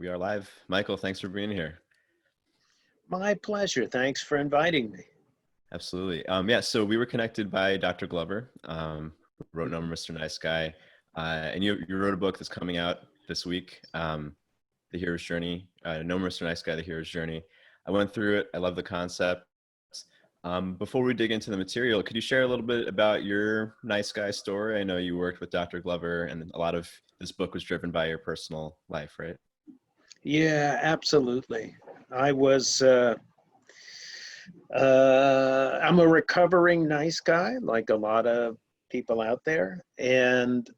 We are live. Michael, thanks for being here. My pleasure. Thanks for inviting me. Absolutely. Yeah, so we were connected by Dr. Glover, wrote No More Mr. Nice Guy. And you wrote a book that's coming out this week, The Hero's Journey, No More Mr. Nice Guy, The Hero's Journey. I went through it. I love the concept. Before we dig into the material, could you share a little bit about your nice guy story? I know you worked with Dr. Glover, and a lot of this book was driven by your personal life, right? Yeah, absolutely. I was, I'm a recovering nice guy, like a lot of people out there. And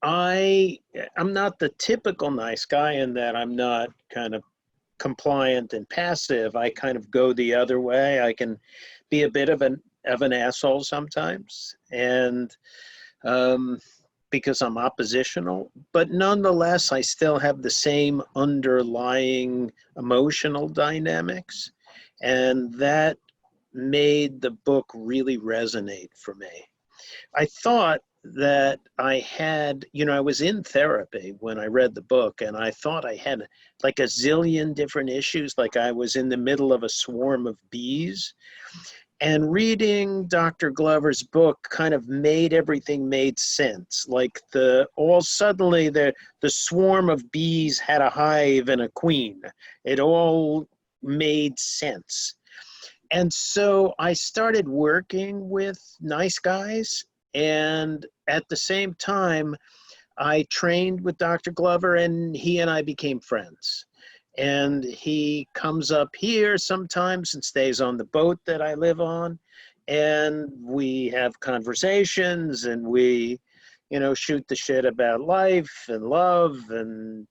I, I'm not the typical nice guy in that I'm not kind of compliant and passive. I kind of go the other way. I can be a bit of an asshole sometimes. And, um, because I'm oppositional, but nonetheless, I still have the same underlying emotional dynamics. And that made the book really resonate for me. I thought that I had, I was in therapy when I read the book, and I thought I had like a zillion different issues, like I was in the middle of a swarm of bees. And reading Dr. Glover's book kind of made sense. Like suddenly the swarm of bees had a hive and a queen. It all made sense. And so I started working with nice guys, and at the same time I trained with Dr. Glover, and he and I became friends. And he comes up here sometimes and stays on the boat that I live on. And we have conversations, and we, shoot the shit about life and love and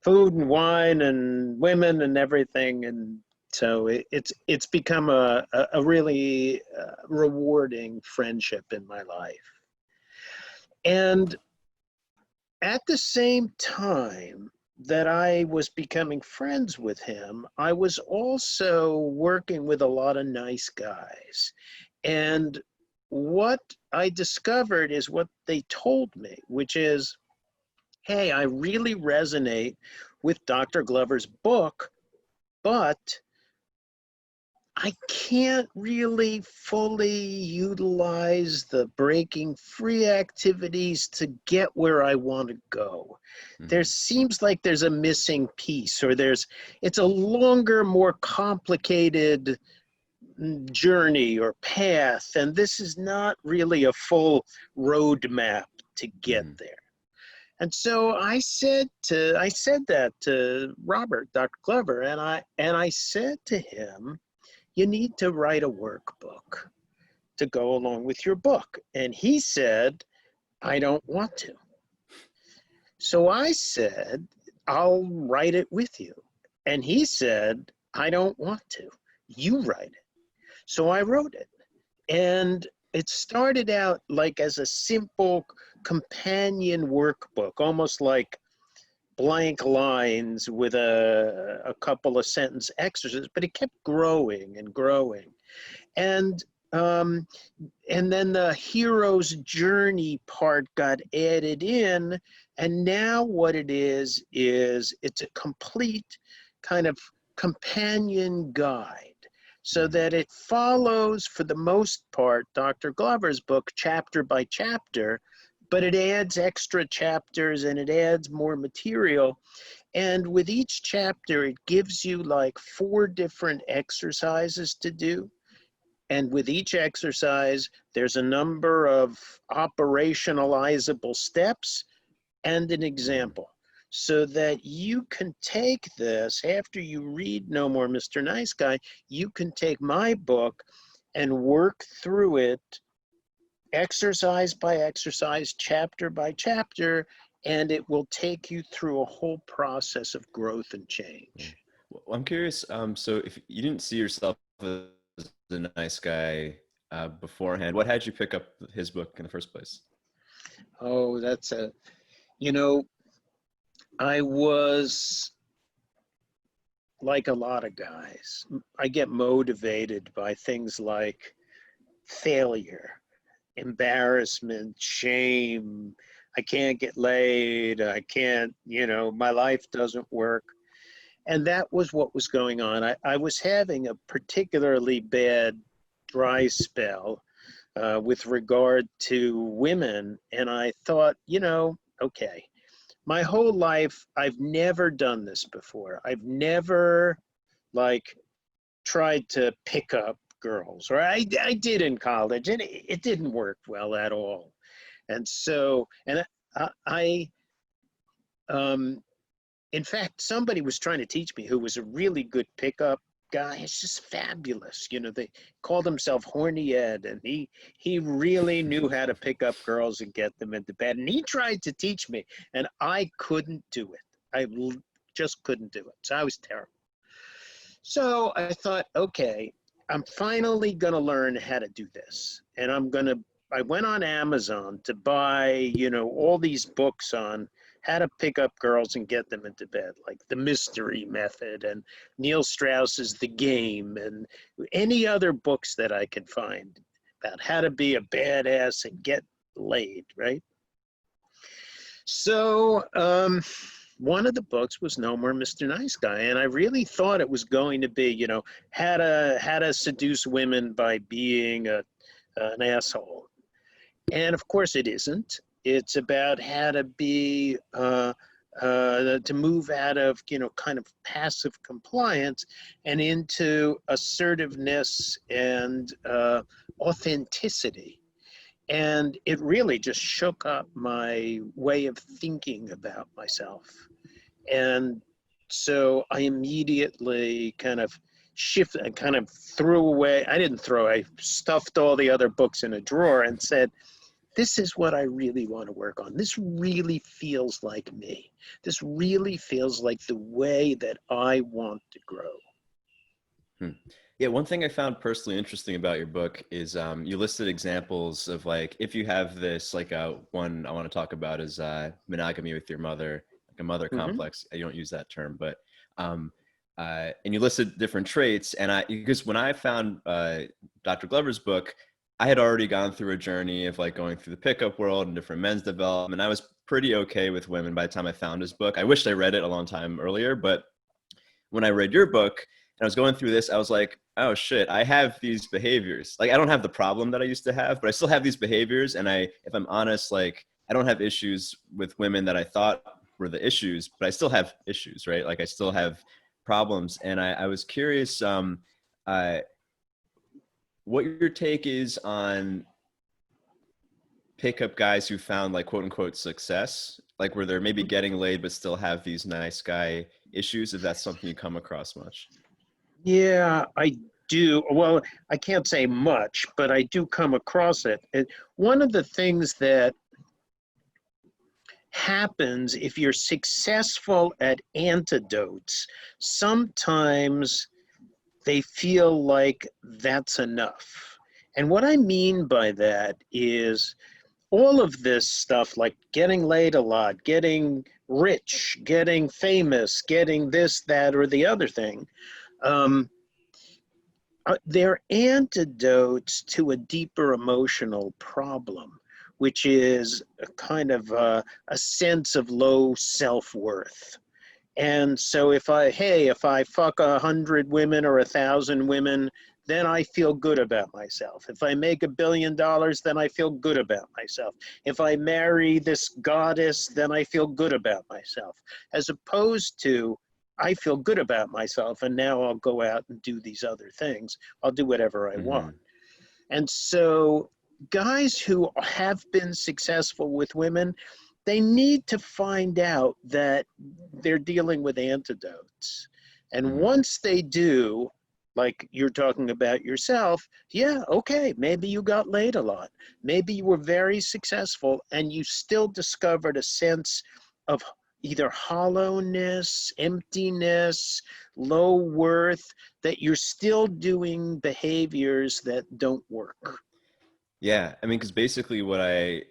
food and wine and women and everything. And so it's become a really rewarding friendship in my life. And at the same time that I was becoming friends with him, I was also working with a lot of nice guys. And what I discovered is what they told me, which is, hey, I really resonate with Dr. Glover's book, but I can't really fully utilize the breaking free activities to get where I want to go. There seems like there's a missing piece, or it's a longer, more complicated journey or path, and this is not really a full roadmap to get there. And so I said that to Robert, Dr. Glover, and I said to him, you need to write a workbook to go along with your book. And he said, I don't want to. So I said, I'll write it with you. And he said, I don't want to. You write it. So I wrote it. And it started out like as a simple companion workbook, almost like blank lines with a couple of sentence exercises, but it kept growing and growing. And then the hero's journey part got added in. And now what it is it's a complete kind of companion guide, so that it follows, for the most part, Dr. Glover's book chapter by chapter, but it adds extra chapters and it adds more material. And with each chapter, it gives you like 4 different exercises to do. And with each exercise, there's a number of operationalizable steps and an example, so that you can take this after you read No More Mr. Nice Guy. You can take my book and work through it exercise by exercise, chapter by chapter, and it will take you through a whole process of growth and change. Well, I'm curious. So if you didn't see yourself as a nice guy beforehand, what had you pick up his book in the first place? Oh, I was like a lot of guys. I get motivated by things like failure, embarrassment, shame. I can't get laid. I can't, my life doesn't work. And that was what was going on. I was having a particularly bad dry spell with regard to women. And I thought, okay, my whole life, I've never done this before. I've never like tried to pick up girls, or I did in college, and it didn't work well at all. And so, and I in fact, somebody was trying to teach me who was a really good pickup guy. It's just fabulous. They called himself Horny Ed, and he really knew how to pick up girls and get them into bed. And he tried to teach me, and I couldn't do it. Just couldn't do it. So I was terrible. So I thought, okay, I'm finally going to learn how to do this. And I went on Amazon to buy, all these books on how to pick up girls and get them into bed, like The Mystery Method and Neil Strauss's The Game, and any other books that I could find about how to be a badass and get laid, right? So one of the books was No More Mr. Nice Guy, and I really thought it was going to be, how to seduce women by being an asshole. And of course it isn't. It's about how to be, to move out of, kind of passive compliance and into assertiveness and authenticity. And it really just shook up my way of thinking about myself. And so I immediately kind of threw away, I stuffed all the other books in a drawer and said, this is what I really want to work on. This really feels like me. This really feels like the way that I want to grow. Yeah, one thing I found personally interesting about your book is you listed examples of like, if you have this, like one I want to talk about is monogamy with your mother, like a mother complex. You don't use that term, but and you listed different traits. And because when I found Dr. Glover's book, I had already gone through a journey of like going through the pickup world and different men's development. I was pretty okay with women by the time I found his book. I wished I read it a long time earlier, but when I read your book and I was going through this, I was like, oh shit, I have these behaviors. Like I don't have the problem that I used to have, but I still have these behaviors. And if I'm honest, like I don't have issues with women that I thought were the issues, but I still have issues, right? Like I still have problems. And I was curious, what your take is on pickup guys who found like quote unquote success, like where they're maybe getting laid but still have these nice guy issues, if that's something you come across much. Yeah, I do. Well, I can't say much, but I do come across it. One of the things that happens if you're successful at antidotes, sometimes they feel like that's enough. And what I mean by that is all of this stuff, like getting laid a lot, getting rich, getting famous, getting this, that, or the other thing, they're antidotes to a deeper emotional problem, which is a kind of a sense of low self-worth. And so if I fuck 100 women or 1,000 women, then I feel good about myself. If I make $1 billion, then I feel good about myself. If I marry this goddess, then I feel good about myself. As opposed to, I feel good about myself, and now I'll go out and do these other things. I'll do whatever I want. And so guys who have been successful with women, they need to find out that they're dealing with antidotes. And once they do, like you're talking about yourself, yeah, okay, maybe you got laid a lot. Maybe you were very successful and you still discovered a sense of either hollowness, emptiness, low worth, that you're still doing behaviors that don't work. Yeah, I mean, because basically what I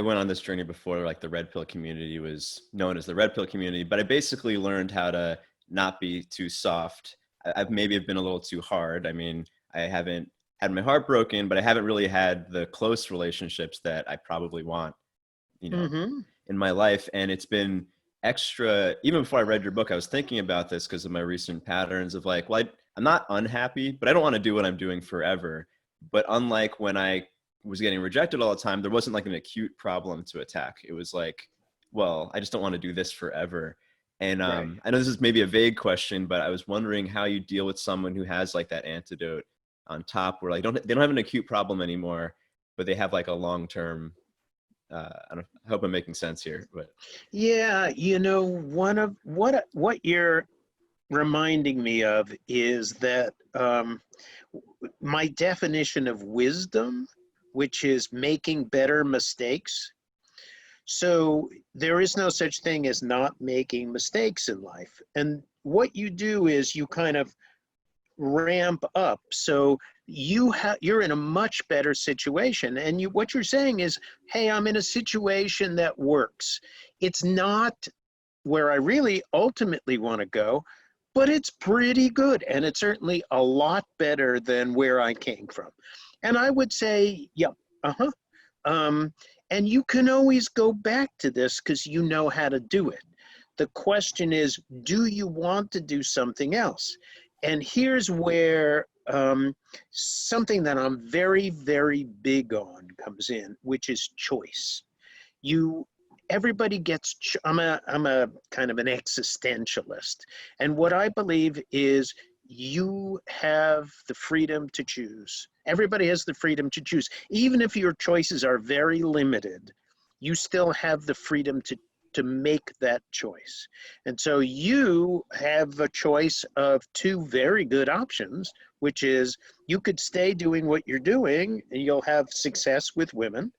went on this journey before, like the red pill community was known as the red pill community, but I basically learned how to not be too soft. I've maybe been a little too hard. I mean, I haven't had my heart broken, but I haven't really had the close relationships that I probably want you know, Mm-hmm. in my life. And it's been extra, even before I read your book, I was thinking about this because of my recent patterns of like, well, I'm not unhappy, but I don't want to do what I'm doing forever. But unlike when I was getting rejected all the time, there wasn't like an acute problem to attack. It was like, well, I just don't want to do this forever. And Right. I know this is maybe a vague question, but I was wondering how you deal with someone who has like that antidote on top, where like they don't have an acute problem anymore, but they have like a long term. I hope I'm making sense here, but Yeah, one of what you're reminding me of is that my definition of wisdom, which is making better mistakes. So there is no such thing as not making mistakes in life. And what you do is you kind of ramp up. So you're in a much better situation. And what you're saying is, hey, I'm in a situation that works. It's not where I really ultimately want to go, but it's pretty good. And it's certainly a lot better than where I came from. And I would say, yep, uh-huh. Um, and you can always go back to this because you know how to do it. The question is, do you want to do something else? And here's where something that I'm very, very big on comes in, which is choice. You Everybody gets I'm a kind of an existentialist, and what I believe is you have the freedom to choose. Everybody has the freedom to choose. Even if your choices are very limited, you still have the freedom to make that choice. And so you have a choice of two very good options, which is you could stay doing what you're doing and you'll have success with women,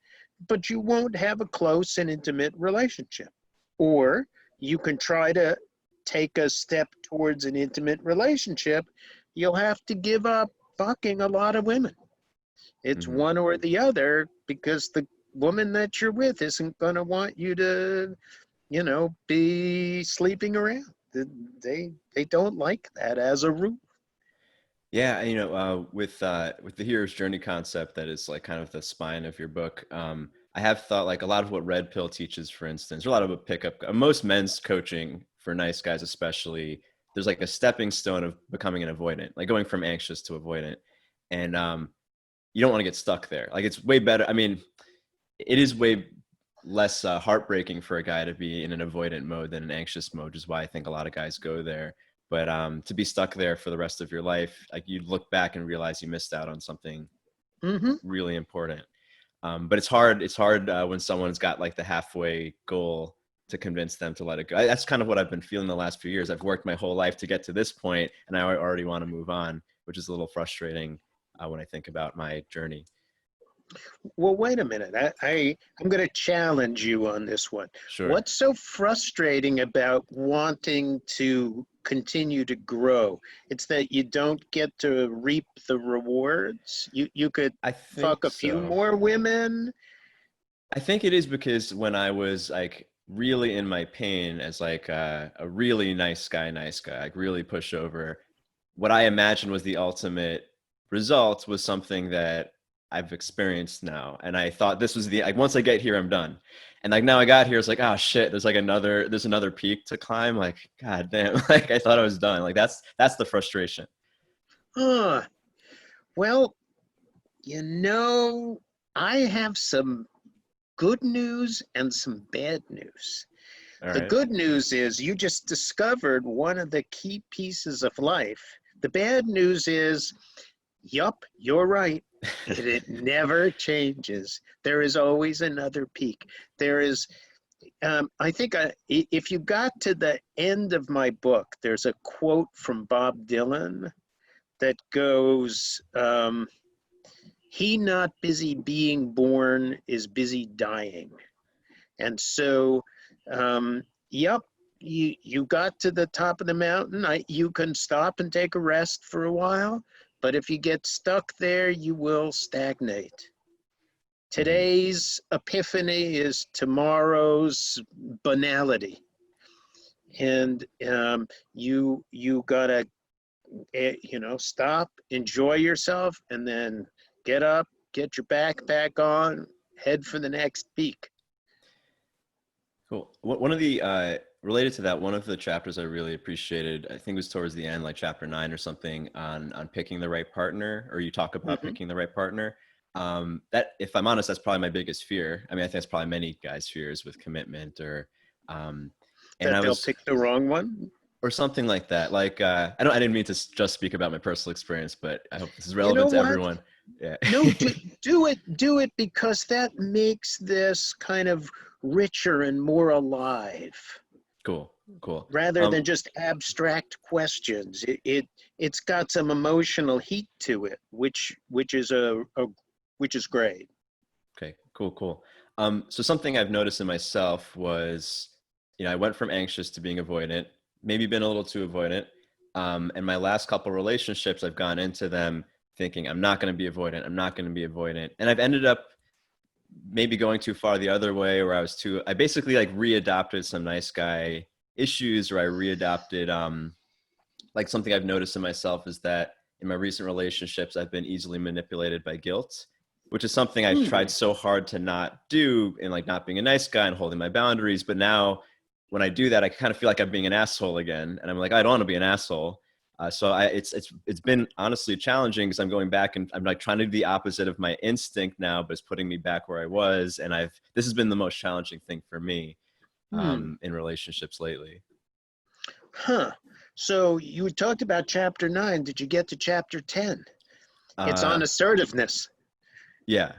but you won't have a close and intimate relationship. Or you can try to take a step towards an intimate relationship. You'll have to give up fucking a lot of women. It's mhm. one or the other because the woman that you're with isn't going to want you to, be sleeping around. They don't like that as a rule. Yeah, with the hero's journey concept that is like kind of the spine of your book. I have thought like a lot of what Red Pill teaches, for instance, or a lot of a pickup. Most men's coaching for nice guys, especially, there's like a stepping stone of becoming an avoidant, like going from anxious to avoidant, and you don't want to get stuck there. Like it's way better. I mean, it is way less heartbreaking for a guy to be in an avoidant mode than an anxious mode, which is why I think a lot of guys go there. But to be stuck there for the rest of your life, like you look back and realize you missed out on something Mm-hmm. really important. But it's hard. It's hard when someone's got like the halfway goal to convince them to let it go. That's kind of what I've been feeling the last few years. I've worked my whole life to get to this point, and I already want to move on, which is a little frustrating when I think about my journey. Well, wait a minute. I'm going to challenge you on this one. Sure. What's so frustrating about wanting to continue to grow? It's that you don't get to reap the rewards. You could I fuck think a few so. more women. I think it is because when I was like really in my pain as like a really nice guy, like really pushover, what I imagined was the ultimate result was something that I've experienced now. And I thought this was the, like, once I get here, I'm done. And like now I got here, it's like, oh shit, there's another peak to climb. Like, God damn, like I thought I was done. Like that's the frustration. Huh. Well, you know, I have some good news and some bad news. All The right. good news is you just discovered one of the key pieces of life. The bad news is, yup, you're right. It never changes. There is always another peak. There is, I think if you got to the end of my book, there's a quote from Bob Dylan that goes, he not busy being born is busy dying. And so, yep, you got to the top of the mountain. You can stop and take a rest for a while, but if you get stuck there, you will stagnate. Mhm. Today's epiphany is tomorrow's banality, and you gotta stop, enjoy yourself, and then get up, get your backpack on, head for the next peak. Cool. One of the related to that, one of the chapters I really appreciated, I think it was towards the end, like chapter 9 or something, on picking the right partner, or you talk about Hmm. picking the right partner. That, if I'm honest, that's probably my biggest fear. I mean, I think that's probably many guys' fears with commitment, or um, and That I they'll was, pick the wrong one. or something like that. Like I didn't mean to just speak about my personal experience, but I hope this is You know relevant to what? everyone. Yeah. No, do it because that makes this kind of richer and more alive, Cool. Cool. rather than just abstract questions. It's got some emotional heat to it, which is which is great. Okay, cool, cool. So something I've noticed in myself was, I went from anxious to being avoidant, maybe been a little too avoidant. And my last couple relationships, I've gone into them thinking I'm not going to be avoidant. I'm not going to be avoidant. And I've ended up maybe going too far the other way, where I basically like readopted some nice guy issues, or I readopted, like something I've noticed in myself is that in my recent relationships, I've been easily manipulated by guilt, which is something I've Hmm. tried so hard to not do, in like not being a nice guy and holding my boundaries. But now when I do that, I kind of feel like I'm being an asshole again. And I'm like, I don't want to be an asshole. It's been honestly challenging, because I'm going back and I'm like trying to do the opposite of my instinct now, but it's putting me back where I was. And this has been the most challenging thing for me Hmm. in relationships lately. Huh. So you talked about chapter 9. Did you get to chapter 10? It's Uh, on assertiveness. yeah.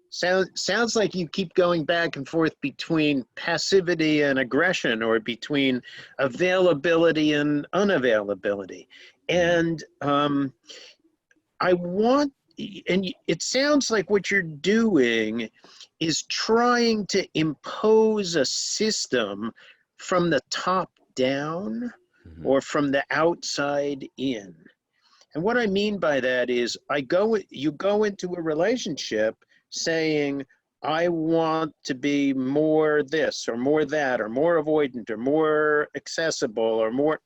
Sounds like you keep going back and forth between passivity and aggression, or between availability and unavailability. Mhm. And I want, and it sounds like what you're doing is trying to impose a system from the top down Mhm. or from the outside in. And what I mean by that is you go into a relationship saying, I want to be more this or more that or more avoidant or more accessible or more,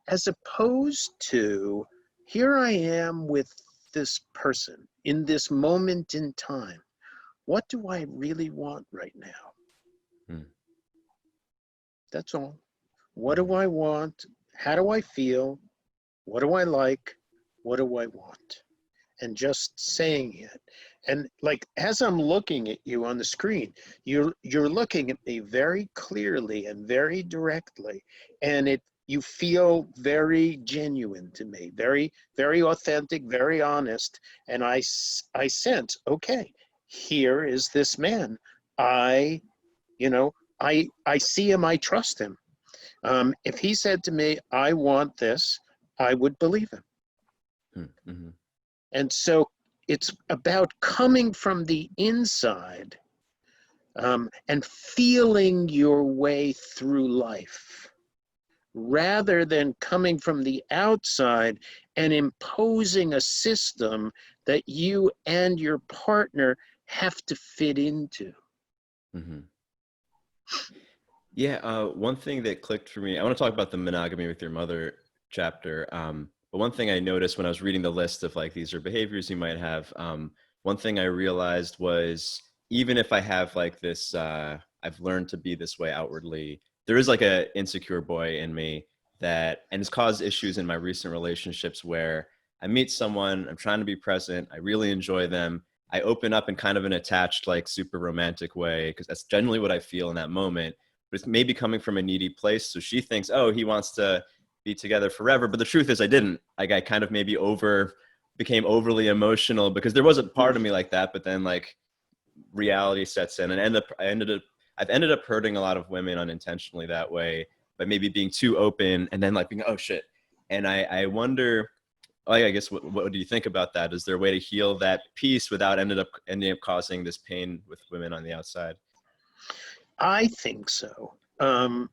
as opposed to, here I am with this person in this moment in time. What do I really want right now? Mhm. That's all. What do Mhm. I want? How do I feel? What do I like? What do I want? And just saying it. And like, as I'm looking at you on the screen, you're looking at me very clearly and very directly, and you feel very genuine to me, very, very authentic, very honest. And I sense, okay, here is this man. I, you know, I see him, I trust him. If he said to me, I want this, I would believe him. Mhm. And so it's about coming from the inside, and feeling your way through life, rather than coming from the outside and imposing a system that you and your partner have to fit into. Mhm. Yeah, one thing that clicked for me, I want to talk about the monogamy with your mother chapter. But one thing I noticed when I was reading the list of like, these are behaviors you might have. One thing I realized was, even if I have like this, I've learned to be this way outwardly, there is like a insecure boy in me and it's caused issues in my recent relationships, where I meet someone, I'm trying to be present, I really enjoy them. I open up in kind of an attached, like super romantic way, because that's generally what I feel in that moment, but it's maybe coming from a needy place. So she thinks, oh, he wants to be together forever. But the truth is I didn't. Like, I kind of maybe became overly emotional, because there was a part of me like that, but then like reality sets in, and I've ended up hurting a lot of women unintentionally that way, by maybe being too open, and then like being, oh shit. And I wonder, like, I guess, what do you think about that? Is there a way to heal that piece without ending up causing this pain with women on the outside? I think so. And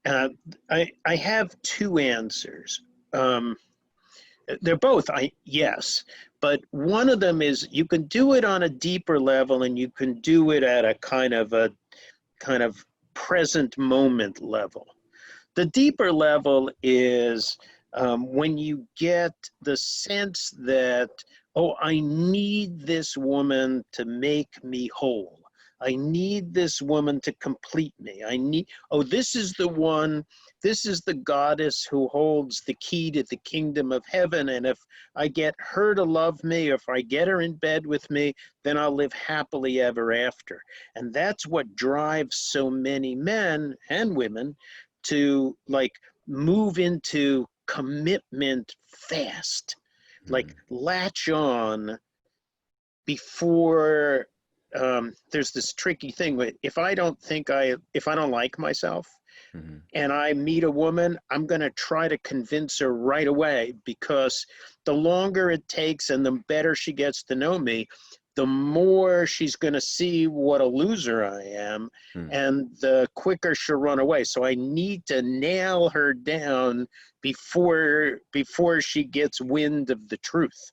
uh, I have two answers. Um, they're both yes, but one of them is, you can do it on a deeper level, and you can do it at a kind of present moment level. The deeper level is, when you get the sense that, oh, I need this woman to make me whole. I need this woman to complete me. Oh, this is the one, this is the goddess who holds the key to the kingdom of heaven. And if I get her to love me, or if I get her in bed with me, then I'll live happily ever after. And that's what drives so many men and women to like move into commitment fast, like latch on before there's this tricky thing with if I don't like myself and I meet a woman, I'm going to try to convince her right away, because the longer it takes and the better she gets to know me, the more she's going to see what a loser I am, and the quicker she'll run away. So I need to nail her down before she gets wind of the truth.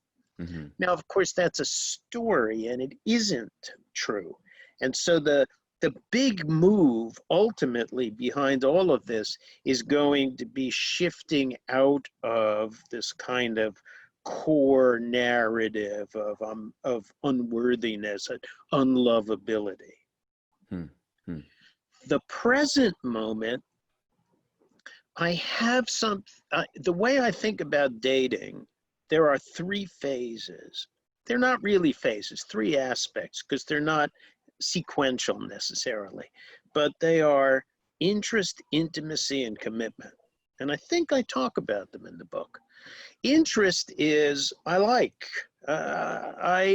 Now, of course, that's a story, and it isn't true. And so the big move ultimately behind all of this is going to be shifting out of this kind of core narrative of unworthiness and unlovability. The present moment, I have the way I think about dating, there are 3 phases. They're not really phases, 3 aspects, because they're not sequential necessarily, but they are interest, intimacy, and commitment. And I think I talk about them in the book. Interest is I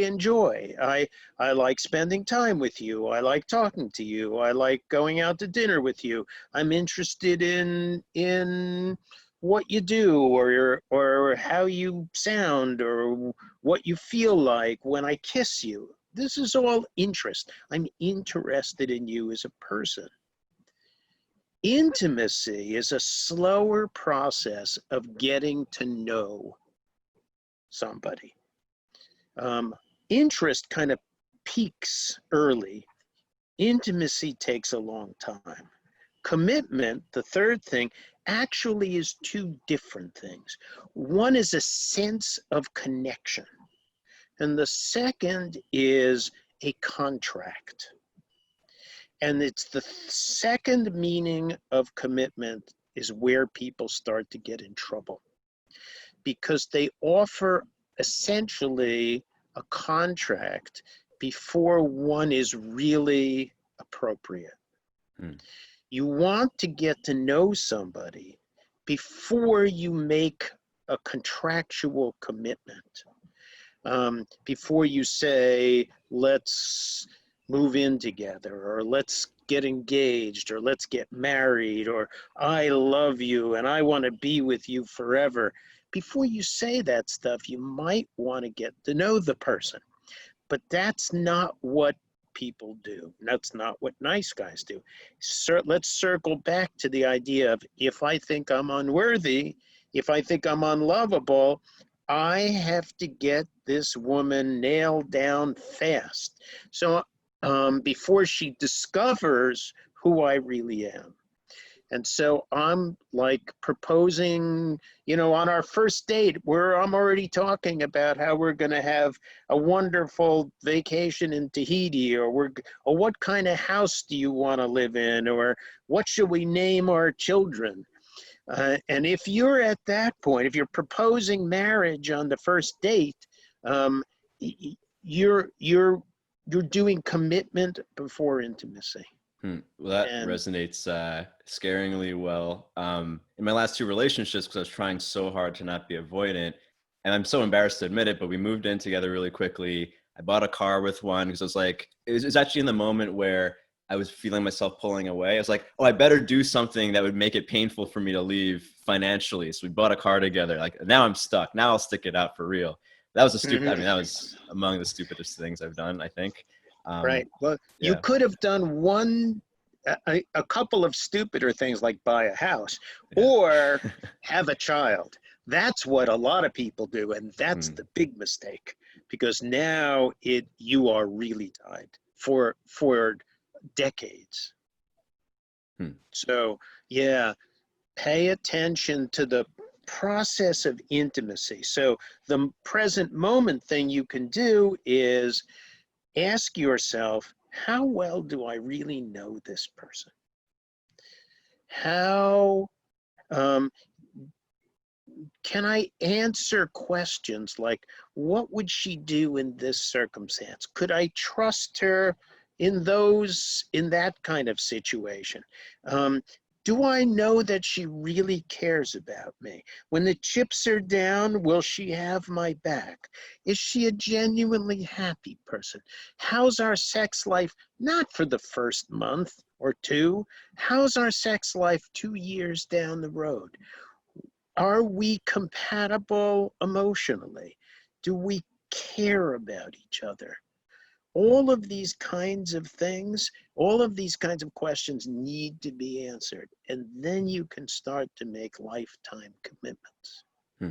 enjoy, I like spending time with you, I like talking to you, I like going out to dinner with you. I'm interested in what you do, or how you sound, or what you feel like when I kiss you. This is all interest. I'm interested in you as a person. Intimacy is a slower process of getting to know somebody. Interest kind of peaks early. Intimacy takes a long time. Commitment, the third thing, actually is 2 different things. One is a sense of connection, and the second is a contract. And it's the second meaning of commitment is where people start to get in trouble, because they offer essentially a contract before one is really appropriate. You want to get to know somebody before you make a contractual commitment. Before you say, let's move in together, or let's get engaged, or let's get married, or I love you and I want to be with you forever. Before you say that stuff, you might want to get to know the person. But that's not what people do. That's not what nice guys do. Let's circle back to the idea of, if I think I'm unworthy, if I think I'm unlovable, I have to get this woman nailed down fast. So before she discovers who I really am. And so I'm like proposing, on our first date, where I'm already talking about how we're going to have a wonderful vacation in Tahiti, or what kind of house do you want to live in, or what should we name our children? And if you're at that point, if you're proposing marriage on the first date, you're doing commitment before intimacy. Well, that resonates scaringly well. In my last 2 relationships, because I was trying so hard to not be avoidant, and I'm so embarrassed to admit it, but we moved in together really quickly. I bought a car with one because I was like, it was actually in the moment where I was feeling myself pulling away. I was like, oh, I better do something that would make it painful for me to leave financially. So we bought a car together. Like, now I'm stuck. Now I'll stick it out for real. That was that was among the stupidest things I've done, I think. Right. Well, you could have done a couple of stupider things, like buy a house or have a child. That's what a lot of people do, and that's the big mistake, because now you are really tied for decades. So pay attention to the process of intimacy. So the present moment thing you can do is ask yourself, how well do I really know this person? How um, can I answer questions like, what would she do in this circumstance? Could I trust her in that kind of situation? Um, do I know that she really cares about me? When the chips are down, will she have my back? Is she a genuinely happy person? How's our sex life? Not for the first month or two. How's our sex life 2 years down the road? Are we compatible emotionally? Do we care about each other? All of these kinds of things, all of these kinds of questions need to be answered. And then you can start to make lifetime commitments. Hmm.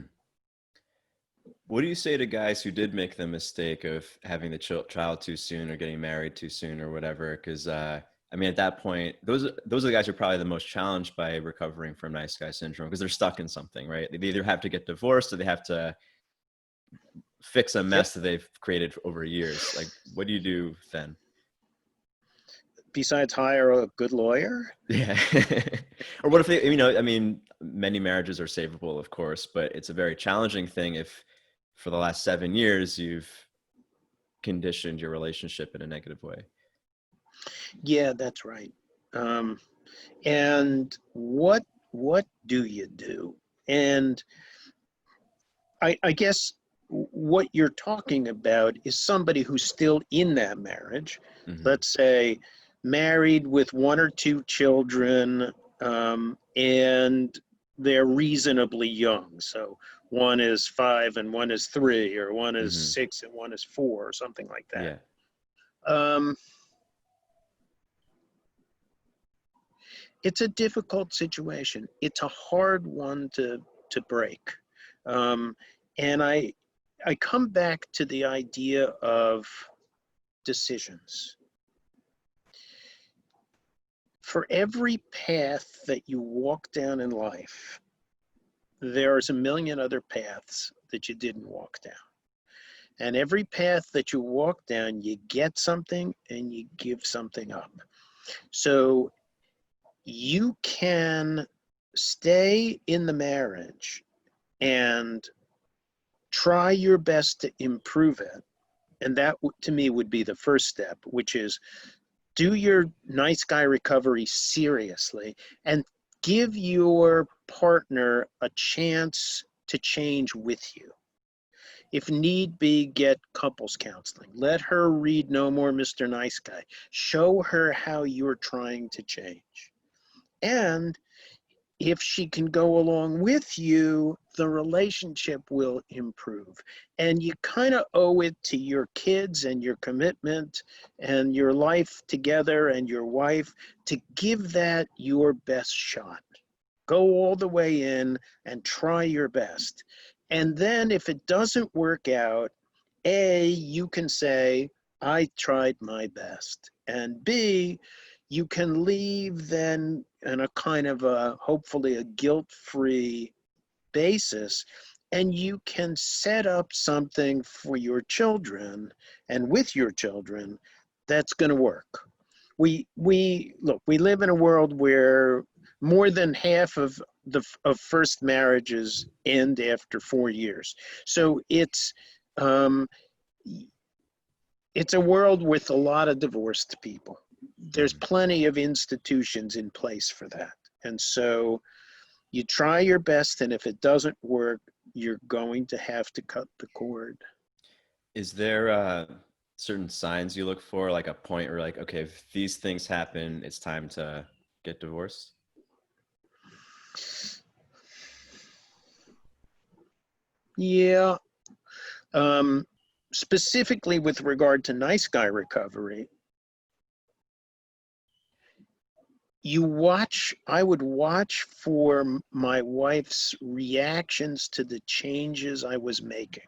What do you say to guys who did make the mistake of having the child too soon or getting married too soon or whatever? Because I mean, at that point, those are the guys who are probably the most challenged by recovering from nice guy syndrome because they're stuck in something, right? They either have to get divorced or they have to fix a Yep. mess that they've created over years. Like, what do you do then? Besides hire a good lawyer? Yeah. Or what if they, you know, I mean, many marriages are savable, of course, but it's a very challenging thing if for the last 7 years you've conditioned your relationship in a negative way. Yeah, that's right. Um, and what do you do? And I guess what you're talking about is somebody who's still in that marriage, Hmm. let's say married with one or two children, and they're reasonably young. So one is 5 and one is 3, or one is Hmm. 6 and one is 4, or something like that. Yeah. Um, it's a difficult situation. It's a hard one to break. Um, and I come back to the idea of decisions. For every path that you walk down in life, there's a million other paths that you didn't walk down. And every path that you walk down, you get something and you give something up. So you can stay in the marriage and try your best to improve it. And that, to me, would be the first step, which is do your nice guy recovery seriously and give your partner a chance to change with you. If need be, get couples counseling. Let her read No More Mr. Nice Guy. Show her how you're trying to change. And if she can go along with you, the relationship will improve. And you kind of owe it to your kids and your commitment and your life together and your wife to give that your best shot. Go all the way in and try your best. And then if it doesn't work out, A, you can say, I tried my best. And B, you can leave then in a kind of a, hopefully a guilt-free basis, and you can set up something for your children and with your children that's going to work. We live in a world where more than half of first marriages end after 4 years. So um, it's a world with a lot of divorced people. There's Hmm. plenty of institutions in place for that. And so you try your best, and if it doesn't work, you're going to have to cut the cord. Is there certain signs you look for, like a point where like, okay, if these things happen, it's time to get divorced? Yeah. Um, Specifically with regard to nice guy recovery, I would watch for my wife's reactions to the changes I was making.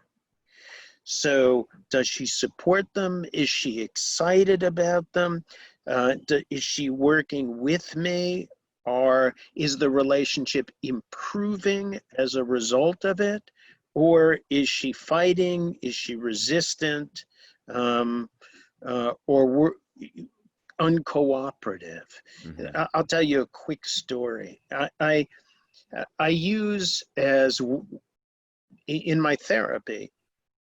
So does she support them? Is she excited about them? Is she working with me? Or is the relationship improving as a result of it? Or is she fighting? Is she resistant? Or uncooperative. Mm-hmm. I'll tell you a quick story. I use in my therapy,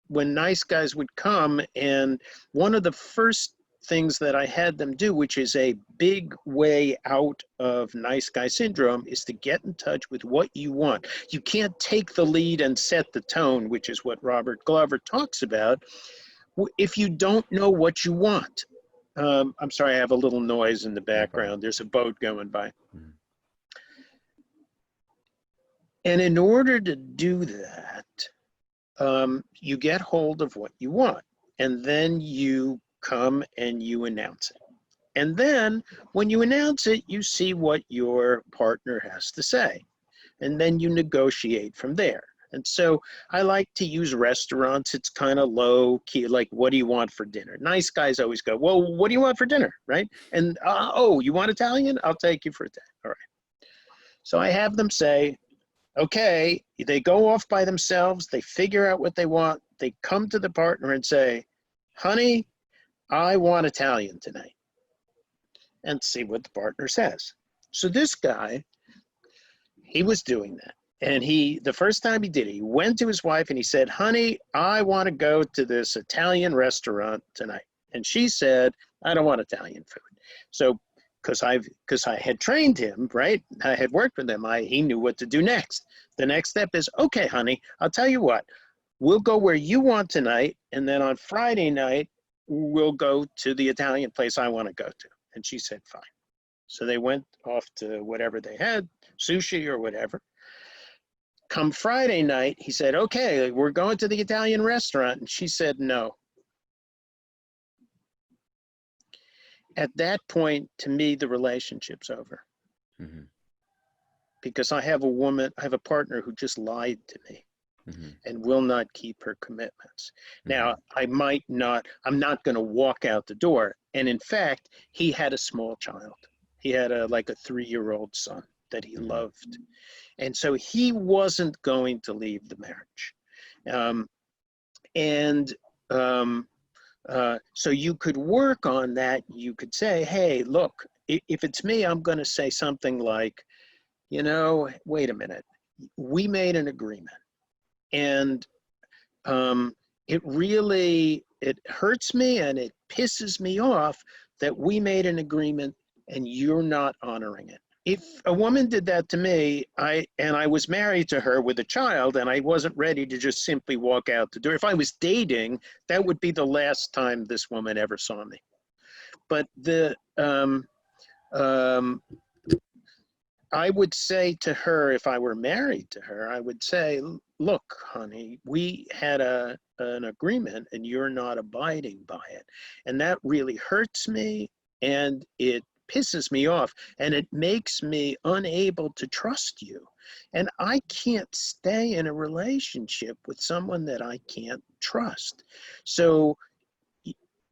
when nice guys would come, and one of the first things that I had them do, which is a big way out of nice guy syndrome, is to get in touch with what you want. You can't take the lead and set the tone, which is what Robert Glover talks about, if you don't know what you want. I'm sorry, I have a little noise in the No problem. background. There's a boat going by. Mm-hmm. And in order to do that, you get hold of what you want, and then you come and you announce it. And then when you announce it, you see what your partner has to say, and then you negotiate from there. And so I like to use restaurants. It's kind of low key, like, what do you want for dinner? Nice guys always go, well, what do you want for dinner, right? And, oh, you want Italian? I'll take you for Italian. All right. So I have them say, okay, they go off by themselves, they figure out what they want, they come to the partner and say, honey, I want Italian tonight, and see what the partner says. So this guy, he was doing that. And the first time he did it, he went to his wife and he said, honey, I want to go to this Italian restaurant tonight. And she said, I don't want Italian food. So, because I had trained him, right? I had worked with him. He knew what to do next. The next step is, okay, honey, I'll tell you what, we'll go where you want tonight. And then on Friday night, we'll go to the Italian place I want to go to. And she said, fine. So they went off to whatever they had, sushi or whatever. Come Friday night, he said, okay, we're going to the Italian restaurant. And she said, no. At that point, to me, the relationship's over. Mm-hmm. Because I have a partner who just lied to me. Mm-hmm. And will not keep her commitments. Mm-hmm. Now, I'm not going to walk out the door. And in fact, he had a small child. He had a 3-year-old son that he mm-hmm. loved. And so he wasn't going to leave the marriage. So you could work on that. You could say, hey, look, if it's me, I'm going to say something like, wait a minute, we made an agreement. And it hurts me and it pisses me off that we made an agreement and you're not honoring it. If a woman did that to me, I was married to her with a child and I wasn't ready to just simply walk out the door. If I was dating, that would be the last time this woman ever saw me. But I would say to her, if I were married to her, I would say, look, honey, we had an agreement and you're not abiding by it. And that really hurts me and it pisses me off and it makes me unable to trust you. And I can't stay in a relationship with someone that I can't trust. So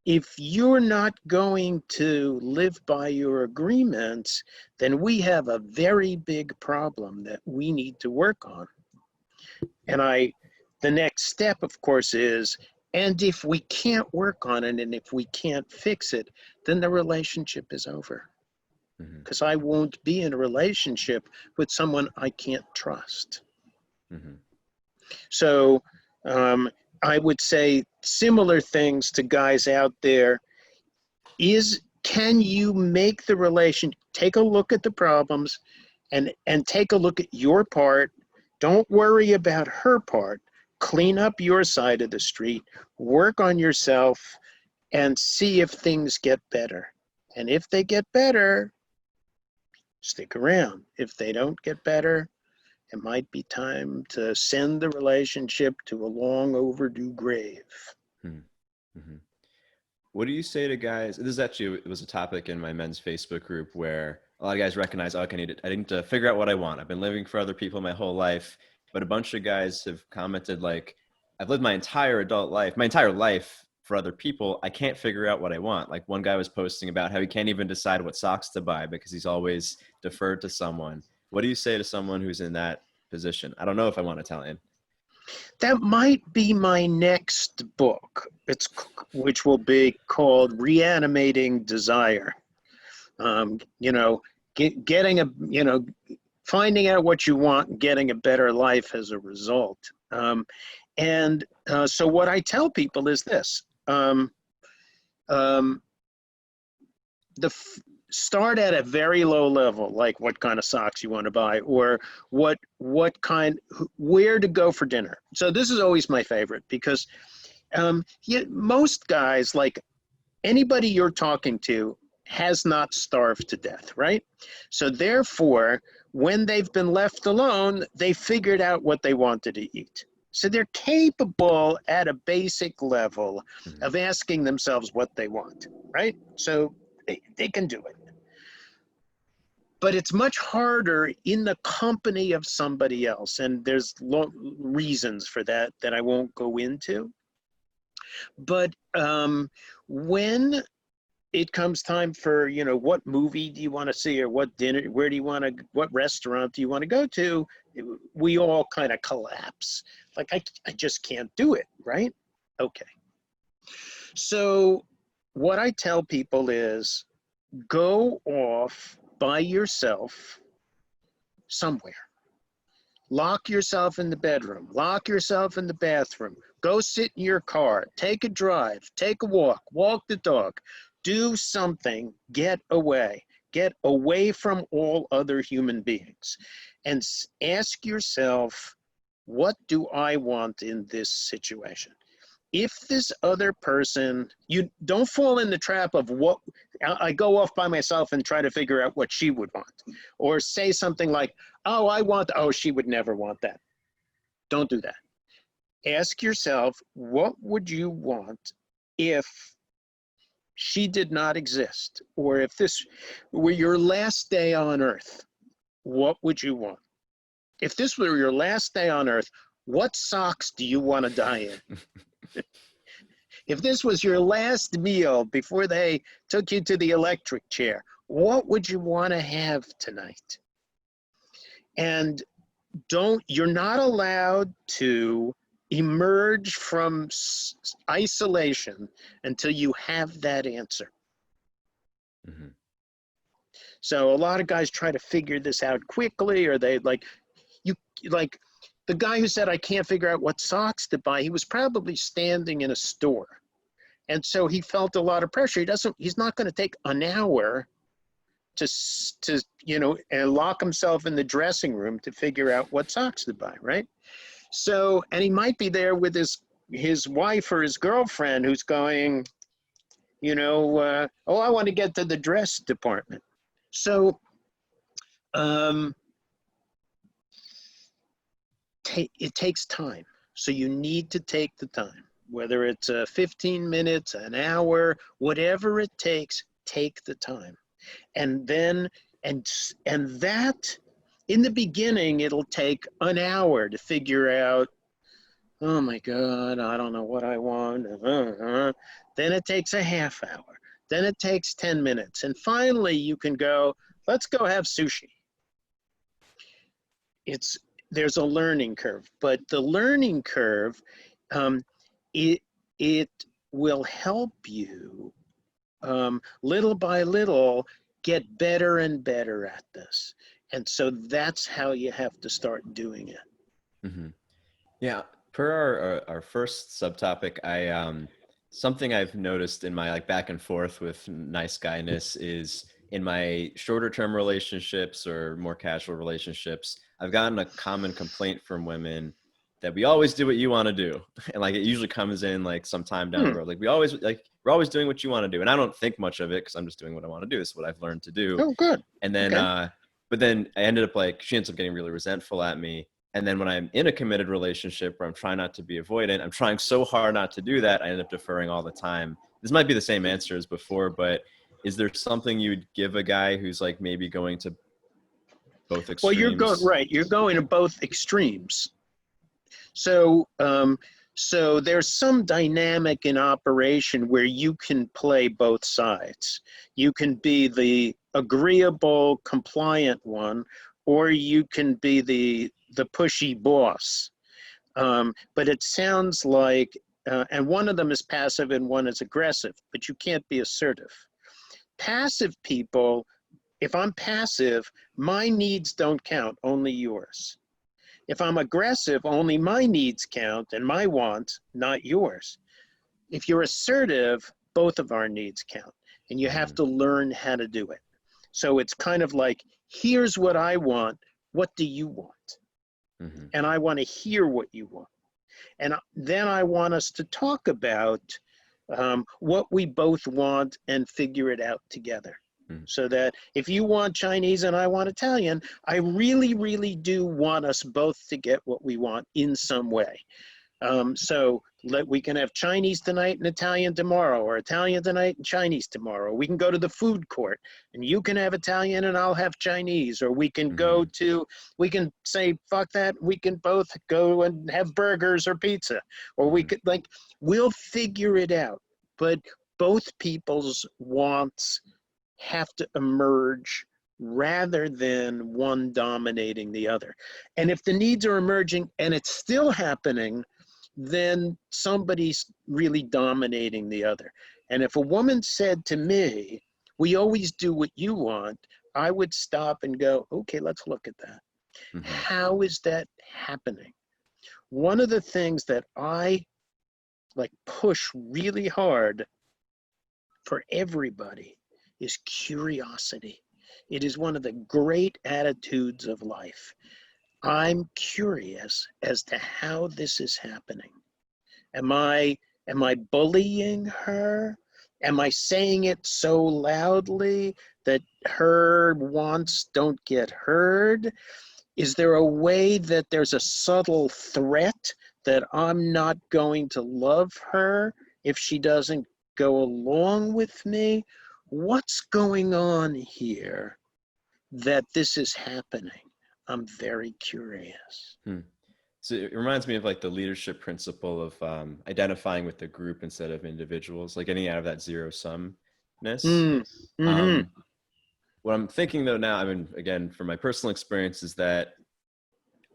if you're not going to live by your agreements, then we have a very big problem that we need to work on. And the next step, of course, is, and if we can't work on it and if we can't fix it, then the relationship is over. Because mm-hmm. I won't be in a relationship with someone I can't trust. Mm-hmm. So I would say similar things to guys out there can you make the relation, take a look at the problems and take a look at your part. Don't worry about her part. Clean up your side of the street, work on yourself and see if things get better. And if they get better, stick around. If they don't get better, it might be time to send the relationship to a long overdue grave. Mm-hmm. What do you say to guys? It was a topic in my men's Facebook group where a lot of guys recognize, I need to figure out what I want. I've been living for other people my whole life, but a bunch of guys have commented like, I've lived my entire life for other people. I can't figure out what I want. Like one guy was posting about how he can't even decide what socks to buy because he's always deferred to someone. What do you say to someone who's in that position? I don't know if I want Italian. That might be my next book. Which will be called Reanimating Desire. You know, getting a, you know, finding out what you want and getting a better life as a result. So what I tell people is this: start at a very low level, like what kind of socks you want to buy, or where to go for dinner. So this is always my favorite because most guys, like anybody you're talking to, has not starved to death, right? So therefore, when they've been left alone, they figured out what they wanted to eat. So they're capable at a basic level of asking themselves what they want, right? So they can do it. But it's much harder in the company of somebody else. And there's reasons for that I won't go into. But when it comes time for, you know, what movie do you want to see, or what dinner, what restaurant do you want to go to, we all kind of collapse. Like, I just can't do it, right? Okay. So what I tell people is go off by yourself somewhere. Lock yourself in the bedroom, lock yourself in the bathroom, go sit in your car, take a drive, take a walk the dog, do something, get away from all other human beings, and ask yourself, what do I want in this situation? If this other person, you don't fall in the trap of what, I go off by myself and try to figure out what she would want, or say something like, oh, she would never want that. Don't do that. Ask yourself, what would you want if she did not exist? Or if this were your last day on earth, what would you want? If this were your last day on earth, what socks do you want to die in? If this was your last meal before they took you to the electric chair, what would you want to have tonight? And you're not allowed to emerge from isolation until you have that answer. Mm-hmm. So a lot of guys try to figure this out quickly, or they like the guy who said, I can't figure out what socks to buy, he was probably standing in a store. And so he felt a lot of pressure. He's not going to take an hour to and lock himself in the dressing room to figure out what socks to buy, right? So, and he might be there with his wife or his girlfriend who's going, I want to get to the dress department. So, it takes time. So you need to take the time, whether it's 15 minutes, an hour, whatever it takes, take the time. And then, and that, in the beginning, it'll take an hour to figure out, oh my God, I don't know what I want. Then it takes a half hour. Then it takes 10 minutes. And finally, you can go, let's go have sushi. There's a learning curve, but the learning curve, it will help you little by little get better and better at this. And so that's how you have to start doing it. Mm-hmm. Yeah. Per our first subtopic, something I've noticed in my back and forth with nice guyness is in my shorter term relationships or more casual relationships, I've gotten a common complaint from women that we always do what you want to do. And it usually comes in sometime down the road. We're always doing what you want to do. And I don't think much of it because I'm just doing what I want to do. This is what I've learned to do. Oh, good. And then, okay. But then I ended up she ends up getting really resentful at me. And then when I'm in a committed relationship where I'm trying not to be avoidant, I'm trying so hard not to do that, I end up deferring all the time. This might be the same answer as before, but is there something you'd give a guy who's maybe going to both extremes? Well, you're going to both extremes. So, so there's some dynamic in operation where you can play both sides. You can be the agreeable, compliant one, or you can be the pushy boss. But it sounds like, and one of them is passive and one is aggressive, but you can't be assertive. Passive people, if I'm passive, my needs don't count, only yours. If I'm aggressive, only my needs count and my wants, not yours. If you're assertive, both of our needs count, and you have to learn how to do it. So it's kind of like, here's what I want. What do you want? Mm-hmm. And I want to hear what you want. And then I want us to talk about what we both want and figure it out together. So that if you want Chinese and I want Italian, I really, really do want us both to get what we want in some way. So we can have Chinese tonight and Italian tomorrow, or Italian tonight and Chinese tomorrow. We can go to the food court and you can have Italian and I'll have Chinese, or we can go to, we can say, fuck that, we can both go and have burgers or pizza, or we could, like, we'll figure it out. But both people's wants have to emerge rather than one dominating the other. And if the needs are emerging and it's still happening, then somebody's really dominating the other. And if a woman said to me, we always do what you want, I would stop and go, okay, let's look at that. How is that happening? One of the things that I like push really hard for everybody is curiosity. It is one of the great attitudes of life. I'm curious as to how this is happening. Am I bullying her? Am I saying it so loudly that her wants don't get heard? Is there a way that there's a subtle threat that I'm not going to love her if she doesn't go along with me? What's going on here that this is happening? I'm very curious. So it reminds me of like the leadership principle of identifying with the group instead of individuals, like getting out of that zero sumness. What I'm thinking though now, I mean, again, from my personal experience, is that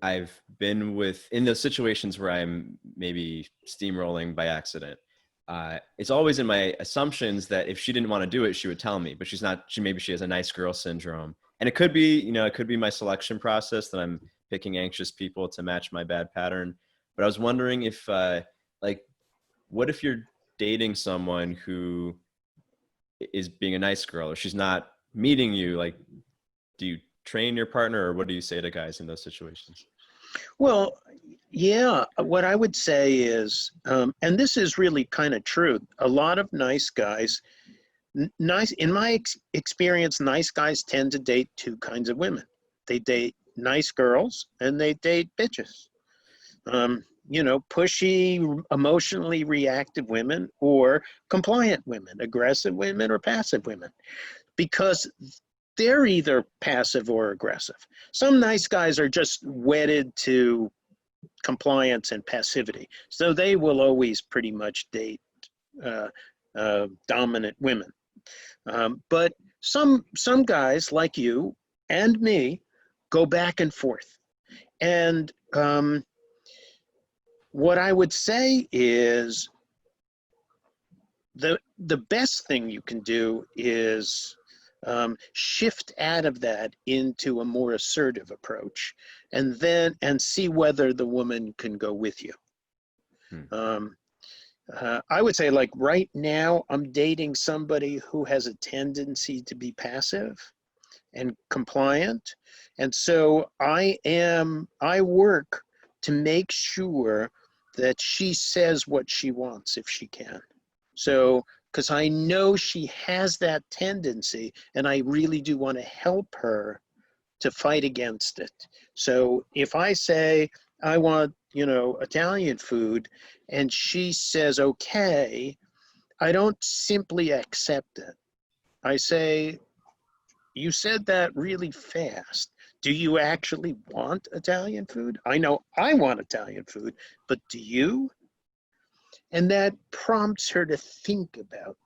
I've been in those situations where I'm maybe steamrolling by accident. It's always in my assumptions that if she didn't want to do it, she would tell me, but she's not, maybe she has a nice girl syndrome. And it could be, it could be my selection process that I'm picking anxious people to match my bad pattern. But I was wondering if, like, what if you're dating someone who is being a nice girl, or she's not meeting you? Like, do you train your partner, or what do you say to guys in those situations? Well, yeah, what I would say is, and this is really kind of true, a lot of nice guys, in my experience, nice guys tend to date two kinds of women. They date nice girls and they date bitches. Pushy, emotionally reactive women, or compliant women, aggressive women or passive women, because they're either passive or aggressive. Some nice guys are just wedded to compliance and passivity, so they will always pretty much date dominant women. But some guys like you and me go back and forth. And what I would say is the best thing you can do is shift out of that into a more assertive approach, and see whether the woman can go with you. I would say, like, right now, I'm dating somebody who has a tendency to be passive and compliant. And so I work to make sure that she says what she wants if she can. So, because I know she has that tendency, and I really do want to help her to fight against it. So if I say, I want, Italian food, and she says, okay, I don't simply accept it. I say, you said that really fast. Do you actually want Italian food? I know I want Italian food, but do you? And that prompts her to think about,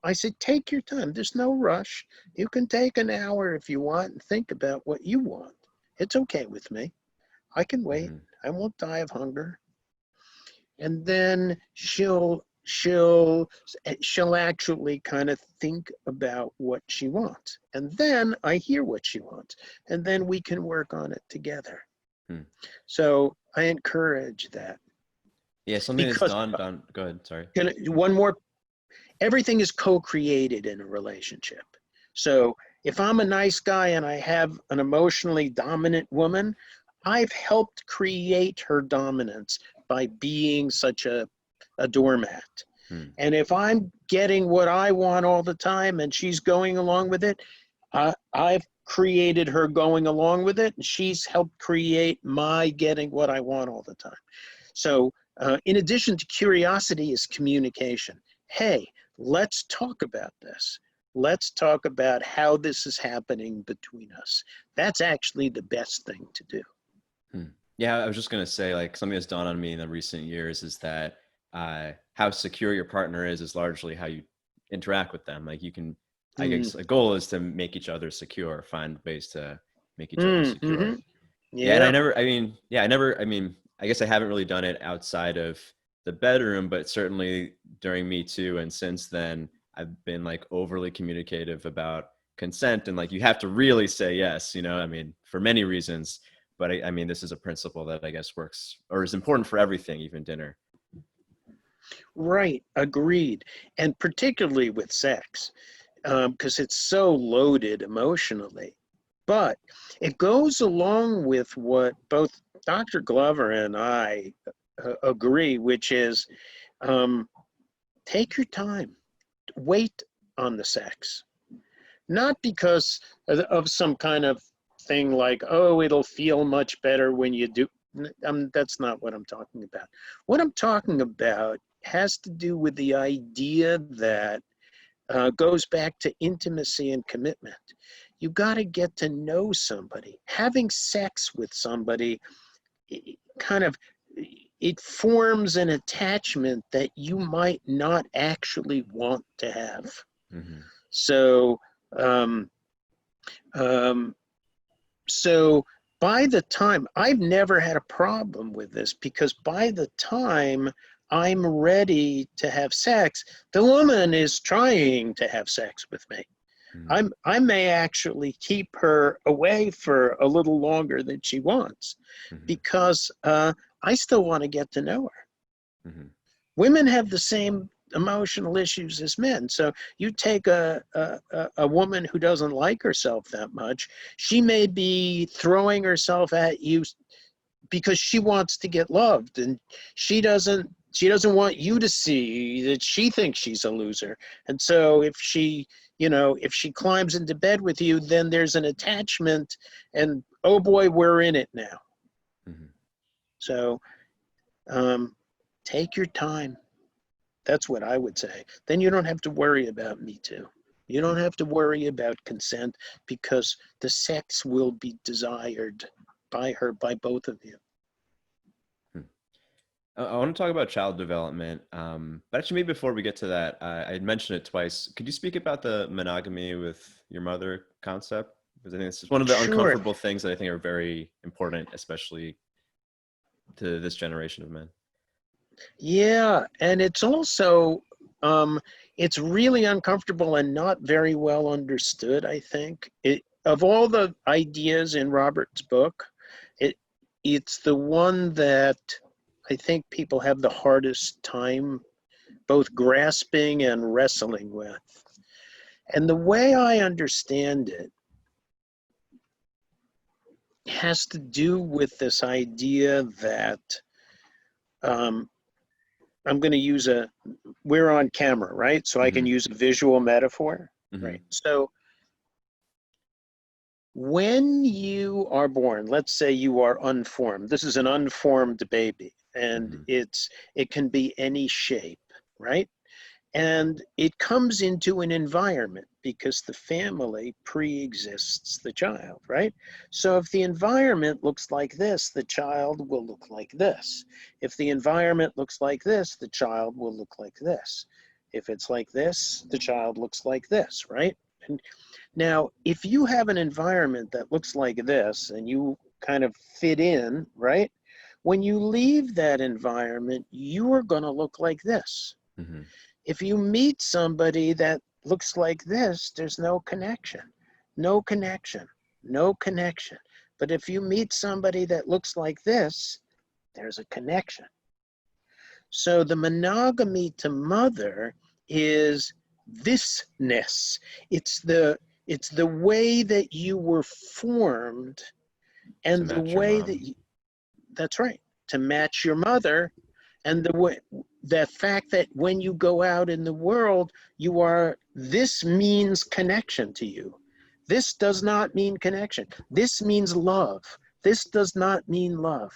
I said, take your time. There's no rush. You can take an hour if you want and think about what you want. It's okay with me. I can wait. I won't die of hunger. and then she'll actually kind of think about what she wants, and then I hear what she wants, and then we can work on it together. Hmm. So I encourage that. Yeah, something that's Because dawned on. Go ahead. Sorry. one more, everything is co-created in a relationship. So if I'm a nice guy and I have an emotionally dominant woman, I've helped create her dominance by being such a doormat. Hmm. And if I'm getting what I want all the time and she's going along with it, I've created her going along with it, and she's helped create my getting what I want all the time. So in addition to curiosity is communication. Hey, let's talk about this. Let's talk about how this is happening between us. That's actually the best thing to do. Hmm. Yeah, I was just gonna say, like, something that's dawned on me in the recent years is that how secure your partner is largely how you interact with them. Like, you can, I Mm. guess, a goal is to make each other secure, find ways to make each other Mm-hmm. secure. Yeah, and Yeah. I mean, I guess I haven't really done it outside of the bedroom, but certainly during Me Too and since then, I've been like overly communicative about consent, and like you have to really say yes, you know, I mean, for many reasons. But I mean, this is a principle that I guess works or is important for everything, even dinner. Right. Agreed. And particularly with sex, because it's so loaded emotionally. But it goes along with what both Dr. Glover and I agree, which is take your time, wait on the sex. Not because of some kind of thing like, oh, it'll feel much better when you do. That's not what I'm talking about. What I'm talking about has to do with the idea that goes back to intimacy and commitment. You got to get to know somebody. Having sex with somebody kind of, it forms an attachment that you might not actually want to have. Mm-hmm. So, um, um, so by the time, I've never had a problem with this, because by the time I'm ready to have sex, the woman is trying to have sex with me. Mm-hmm. I may actually keep her away for a little longer than she wants, Mm-hmm. because I still want to get to know her. Mm-hmm. Women have the same emotional issues as men. So you take a woman who doesn't like herself that much, she may be throwing herself at you because she wants to get loved, and she doesn't want you to see that she thinks she's a loser. And so if she climbs into bed with you, then there's an attachment, and oh boy, we're in it now. Mm-hmm. So take your time. That's what I would say. Then you don't have to worry about Me Too. You don't have to worry about consent, because the sex will be desired by her, by both of you. I want to talk about child development, but actually, maybe before we get to that, I had mentioned it twice. Could you speak about the monogamy with your mother concept? Because I think this is one of the Sure. uncomfortable things that I think are very important, especially to this generation of men. Yeah, and it's also it's really uncomfortable and not very well understood, I think. Of all the ideas in Robert's book, it it's the one that I think people have the hardest time both grasping and wrestling with. And the way I understand it has to do with this idea that um, I'm going to use we're on camera, right? So I can Mm-hmm. use a visual metaphor, Mm-hmm. right? So when you are born, let's say you are unformed. This is an unformed baby, and Mm-hmm. it can be any shape, right? And it comes into an environment because the family pre-exists the child, right? So if the environment looks like this, the child will look like this. If the environment looks like this, the child will look like this. If it's like this, the child looks like this, right? And now, if you have an environment that looks like this and you kind of fit in, right? When you leave that environment, you are going to look like this. Mm-hmm. If you meet somebody that looks like this, there's no connection, no connection, no connection. But if you meet somebody that looks like this, there's a connection. So the monogamy to mother is thisness. It's the way that you were formed, To and the match your way that mom. you, that's right, to match your mother, and the way, the fact that when you go out in the world, you are, this means connection to you. This does not mean connection. This means love. This does not mean love.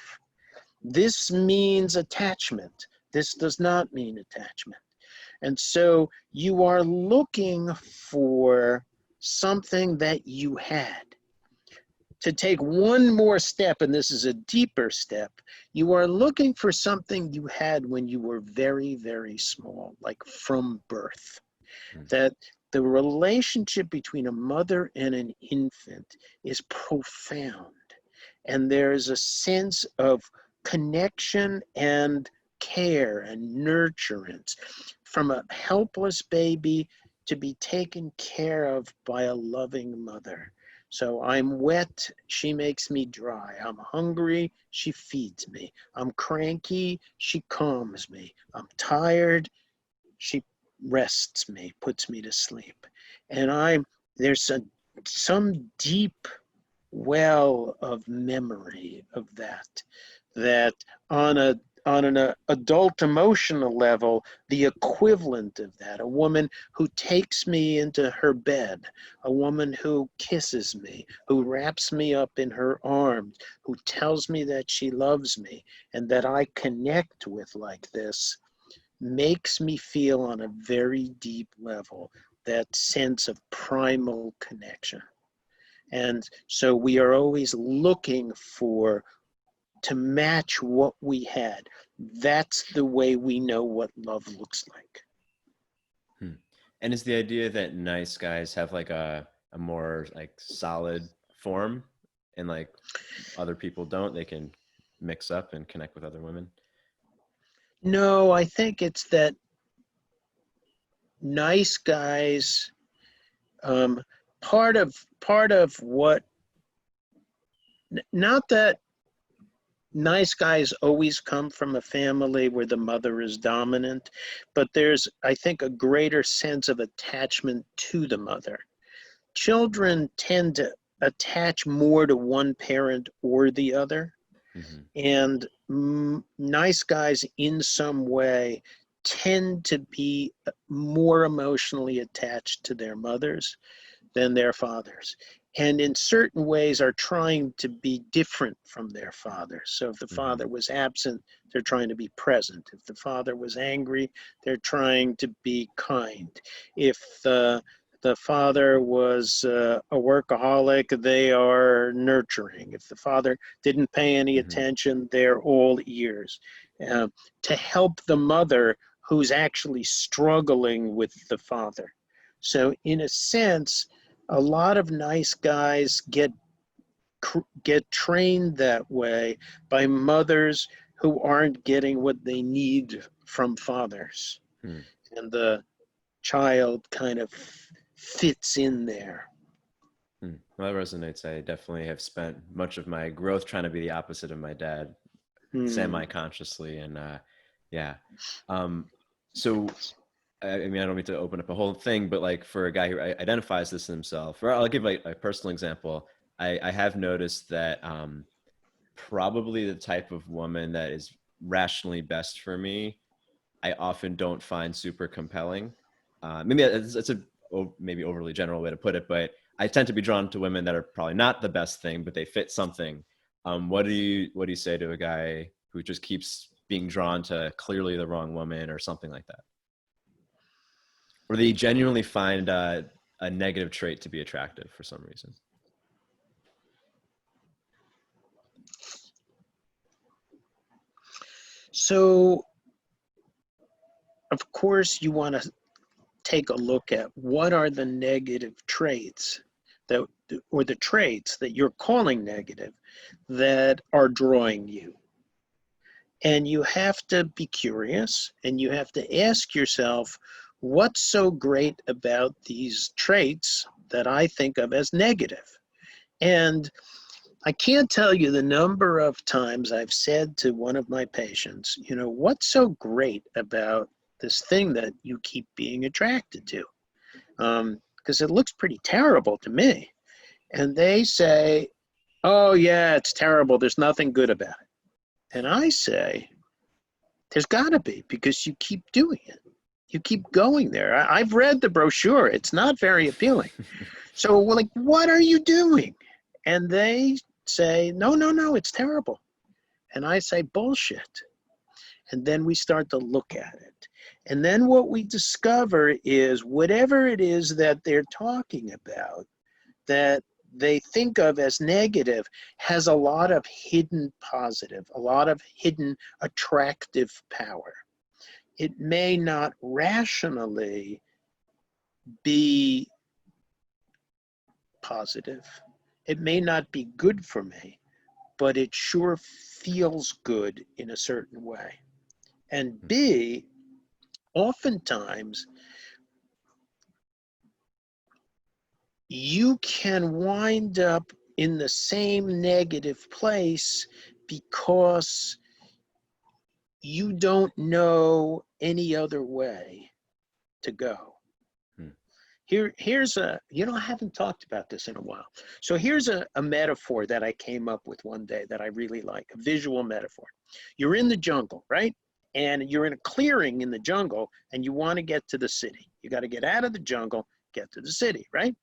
This means attachment. This does not mean attachment. And so you are looking for something that you had. To take one more step, and this is a deeper step, you are looking for something you had when you were very, very small, like from birth. Mm. That the relationship between a mother and an infant is profound. And there is a sense of connection and care and nurturance from a helpless baby to be taken care of by a loving mother. So I'm wet, she makes me dry. I'm hungry, she feeds me. I'm cranky, she calms me. I'm tired, she rests me, puts me to sleep. And there's some deep well of memory of that, that on an adult emotional level, the equivalent of that, a woman who takes me into her bed, a woman who kisses me, who wraps me up in her arms, who tells me that she loves me and that I connect with like this, makes me feel on a very deep level that sense of primal connection. And so we are always looking to match what we had. That's the way we know what love looks like. Hmm. And is the idea that nice guys have like a more like solid form and like other people don't, they can mix up and connect with other women? No, I think it's that nice guys, um, part of what, not that nice guys always come from a family where the mother is dominant, but there's, I think, a greater sense of attachment to the mother. Children tend to attach more to one parent or the other, Mm-hmm. and nice guys in some way tend to be more emotionally attached to their mothers than their fathers, and in certain ways are trying to be different from their father. So if the Mm-hmm. father was absent, they're trying to be present. If the father was angry, they're trying to be kind. If the father was a workaholic, they are nurturing. If the father didn't pay any Mm-hmm. attention, they're all ears. Uh, to help the mother who's actually struggling with the father. So in a sense, a lot of nice guys get trained that way by mothers who aren't getting what they need from fathers, Hmm. and the child kind of fits in there. Hmm. Well, that resonates. I definitely have spent much of my growth trying to be the opposite of my dad, Hmm. semi-consciously, and yeah. Um, so I mean, I don't mean to open up a whole thing, but like for a guy who identifies this himself, or I'll give like a personal example. I have noticed that probably the type of woman that is rationally best for me, I often don't find super compelling. Maybe it's a maybe overly general way to put it, but I tend to be drawn to women that are probably not the best thing, but they fit something. What do you say to a guy who just keeps being drawn to clearly the wrong woman or something like that? Or they genuinely find a negative trait to be attractive for some reason. So, of course, you want to take a look at what are the negative traits that, or the traits that you're calling negative, that are drawing you. And you have to be curious, and you have to ask yourself, what's so great about these traits that I think of as negative? And I can't tell you the number of times I've said to one of my patients, you know, what's so great about this thing that you keep being attracted to? Because it looks pretty terrible to me. And they say, oh, yeah, it's terrible. There's nothing good about it. And I say, there's got to be, because you keep doing it. You keep going there. I've read the brochure. It's not very appealing. So we're like, what are you doing? And they say, no, no, no, it's terrible. And I say, bullshit. And then we start to look at it. And then what we discover is whatever it is that they're talking about, that they think of as negative, has a lot of hidden positive, a lot of hidden attractive power. It may not rationally be positive. It may not be good for me, but it sure feels good in a certain way. And B, oftentimes you can wind up in the same negative place because you don't know any other way to go. Here's a, you know, I haven't talked about this in a while. So here's a metaphor that I came up with one day that I really like, a visual metaphor. You're in the jungle, right? And you're in a clearing in the jungle and you want to get to the city. You got to get out of the jungle, get to the city, right?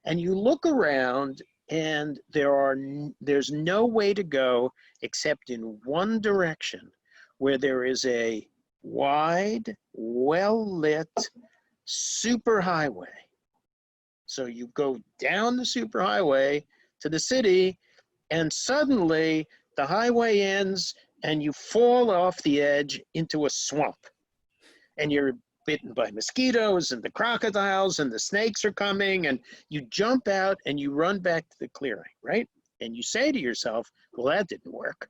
And you look around and there's no way to go except in one direction, where there is a wide, well-lit superhighway. So you go down the superhighway to the city, and suddenly the highway ends and you fall off the edge into a swamp. And you're bitten by mosquitoes and the crocodiles and the snakes are coming, and you jump out and you run back to the clearing, right? And you say to yourself, well, that didn't work.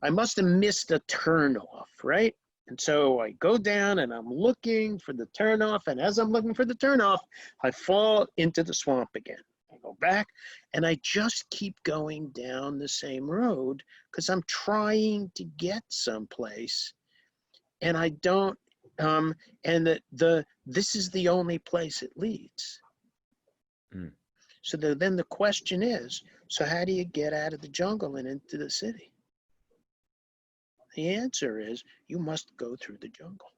I must have missed a turnoff, right? And so I go down and I'm looking for the turnoff. And as I'm looking for the turnoff, I fall into the swamp again. I go back and I just keep going down the same road because I'm trying to get someplace. And I don't, and this is the only place it leads. So then the question is, so how do you get out of the jungle and into the city? The answer is you must go through the jungle.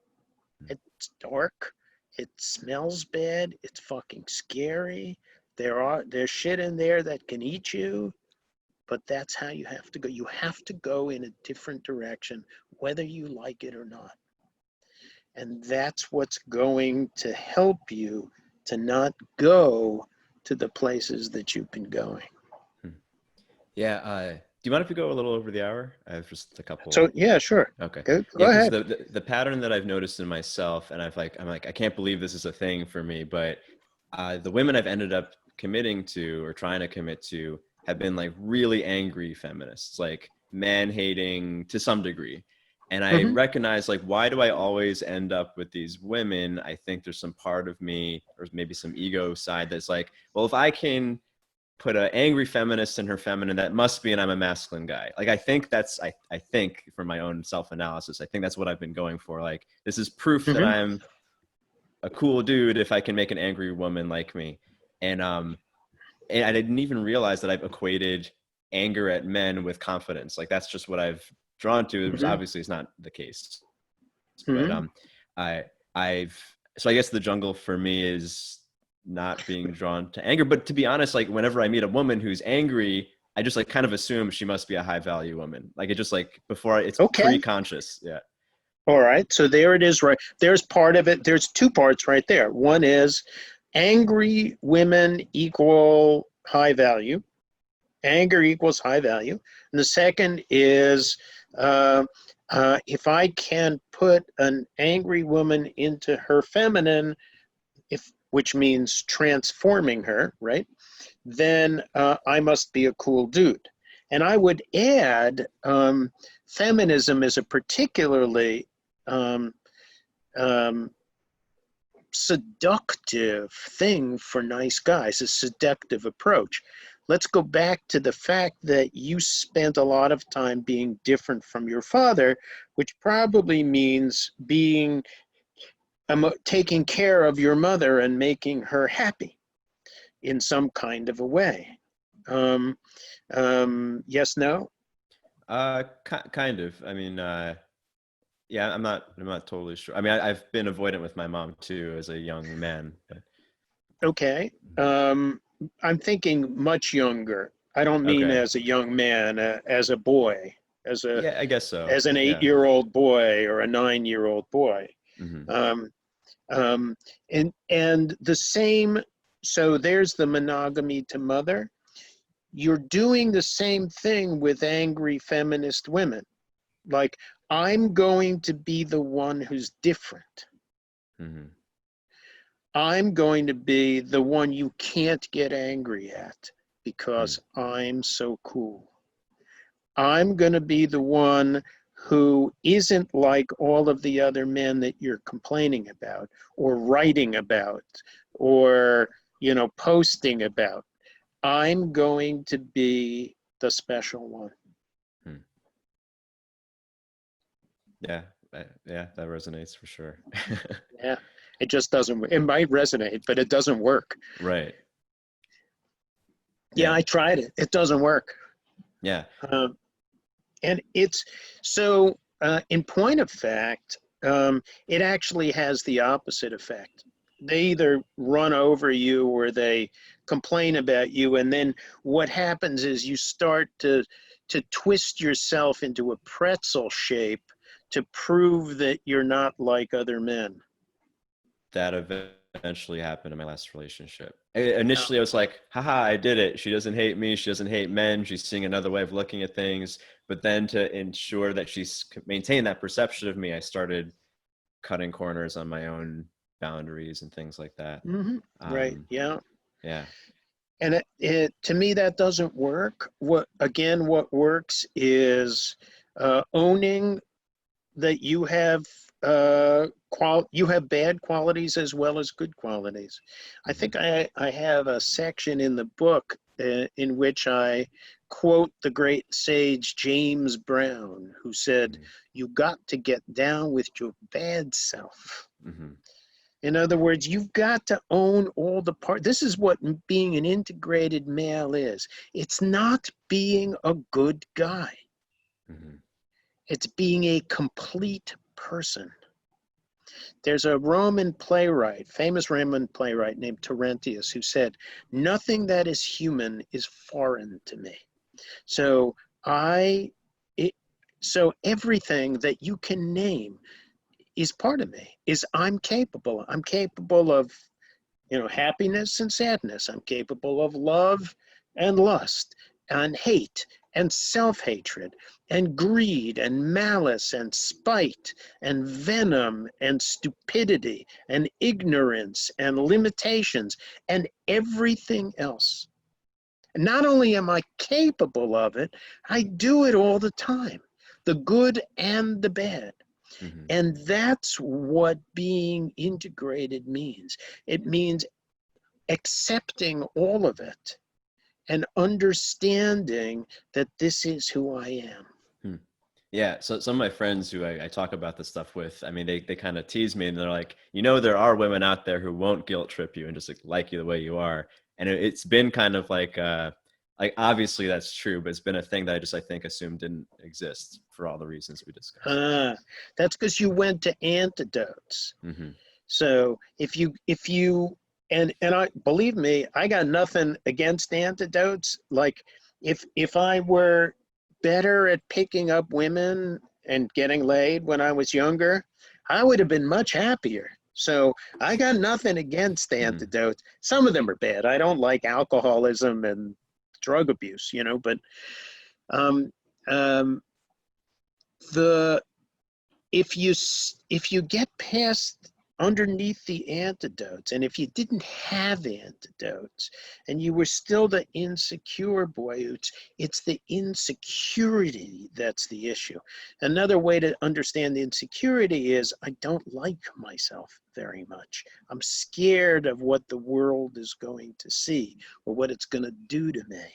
It's dark. It smells bad. It's fucking scary. There's shit in there that can eat you, but that's how you have to go. You have to go in a different direction, whether you like it or not. And that's what's going to help you to not go to the places that you've been going. Yeah. Do you mind if we go a little over the hour? I have just a couple. So yeah, sure. Okay. Go Yeah, ahead. the pattern that I've noticed in myself, and I'm like, I can't believe this is a thing for me, but the women I've ended up committing to or trying to commit to have been like really angry feminists, like man-hating to some degree. And I recognize, like, why do I always end up with these women? I think there's some part of me, or maybe some ego side, that's like, well, if I can put an angry feminist in her feminine, that must be, and I'm a masculine guy. Like, I think that's, I think from my own self-analysis, I think that's what I've been going for. Like, this is proof that I'm a cool dude if I can make an angry woman like me. And I didn't even realize that I've equated anger at men with confidence. Like, that's just what I've drawn to. It was obviously is not the case. But so I guess the jungle for me is not being drawn to anger. But to be honest, like, whenever I meet a woman who's angry, I just like kind of assume she must be a high value woman. Like, it just like before it's pre-conscious. Yeah. All right. So there it is, right? There's part of it. There's two parts right there. One is angry women equal high value. Anger equals high value. And the second is if I can put an angry woman into her feminine, which means transforming her, right? Then I must be a cool dude. And I would add, feminism is a particularly um, um, seductive thing for nice guys, a seductive approach. Let's go back to the fact that you spent a lot of time being different from your father, which probably means being taking care of your mother and making her happy in some kind of a way. Yes, no? Kind of. I mean, yeah, I'm not totally sure. I mean, I've been avoidant with my mom too as a young man, but Okay. I'm thinking much younger. I don't mean okay. as a young man, as a boy, Yeah, I guess so. as an Yeah. 8-year-old boy or a 9-year-old boy. Hmm. Um, and the same. So there's the monogamy to mother. You're doing the same thing with angry feminist women. Like, I'm going to be the one who's different. Hmm. I'm going to be the one you can't get angry at Hmm. because I'm so cool. I'm going to be the one who isn't like all of the other men that you're complaining about or writing about or, posting about. I'm going to be the special one. Hmm. Yeah, yeah, that resonates for sure. Yeah. It just doesn't, it might resonate, but it doesn't work. Right. Yeah, Yeah. I tried it. It doesn't work. Yeah. Um, and it's so, in point of fact, it actually has the opposite effect. They either run over you or they complain about you. And then what happens is you start to twist yourself into a pretzel shape to prove that you're not like other men. That eventually happened in my last relationship. Initially, I was like, haha, I did it. She doesn't hate me. She doesn't hate men. She's seeing another way of looking at things. But then to ensure that she's maintained that perception of me, I started cutting corners on my own boundaries and things like that. Mm-hmm. Right. Um, Yeah. yeah. And it to me that doesn't work. What works is owning that you have bad qualities as well as good qualities. I Mm-hmm. think I have a section in the book in which I quote the great sage James Brown, who said, "You got to get down with your bad self." Mm-hmm. In other words, you've got to own all the part. This is what being an integrated male is. It's not being a good guy. Mm-hmm. It's being a complete person. There's a Roman playwright, famous Roman playwright named Terentius, who said, "Nothing that is human is foreign to me." So I, it, so everything that you can name is part of me. Is I'm capable. I'm capable of, happiness and sadness. I'm capable of love and lust and hate and self-hatred and greed and malice and spite and venom and stupidity and ignorance and limitations and everything else. And not only am I capable of it, I do it all the time, the good and the bad. Mm-hmm. And that's what being integrated means. It means accepting all of it and understanding that this is who I am. Hmm. Yeah, so some of my friends who I talk about this stuff with, I mean, they kind of tease me and they're like, there are women out there who won't guilt trip you and just like you the way you are. And it's been kind of like obviously that's true, but it's been a thing that I think assumed didn't exist for all the reasons we discussed. Ah, that's because you went to antidotes. Mm-hmm. So and I believe me, I got nothing against antidotes. Like if I were better at picking up women and getting laid when I was younger, I would have been much happier. So I got nothing against Mm-hmm. antidotes. Some of them are bad. I don't like alcoholism and drug abuse, but um, um, the if you get past underneath the antidotes. And if you didn't have antidotes and you were still the insecure boy, it's the insecurity that's the issue. Another way to understand the insecurity is I don't like myself very much. I'm scared of what the world is going to see or what it's going to do to me.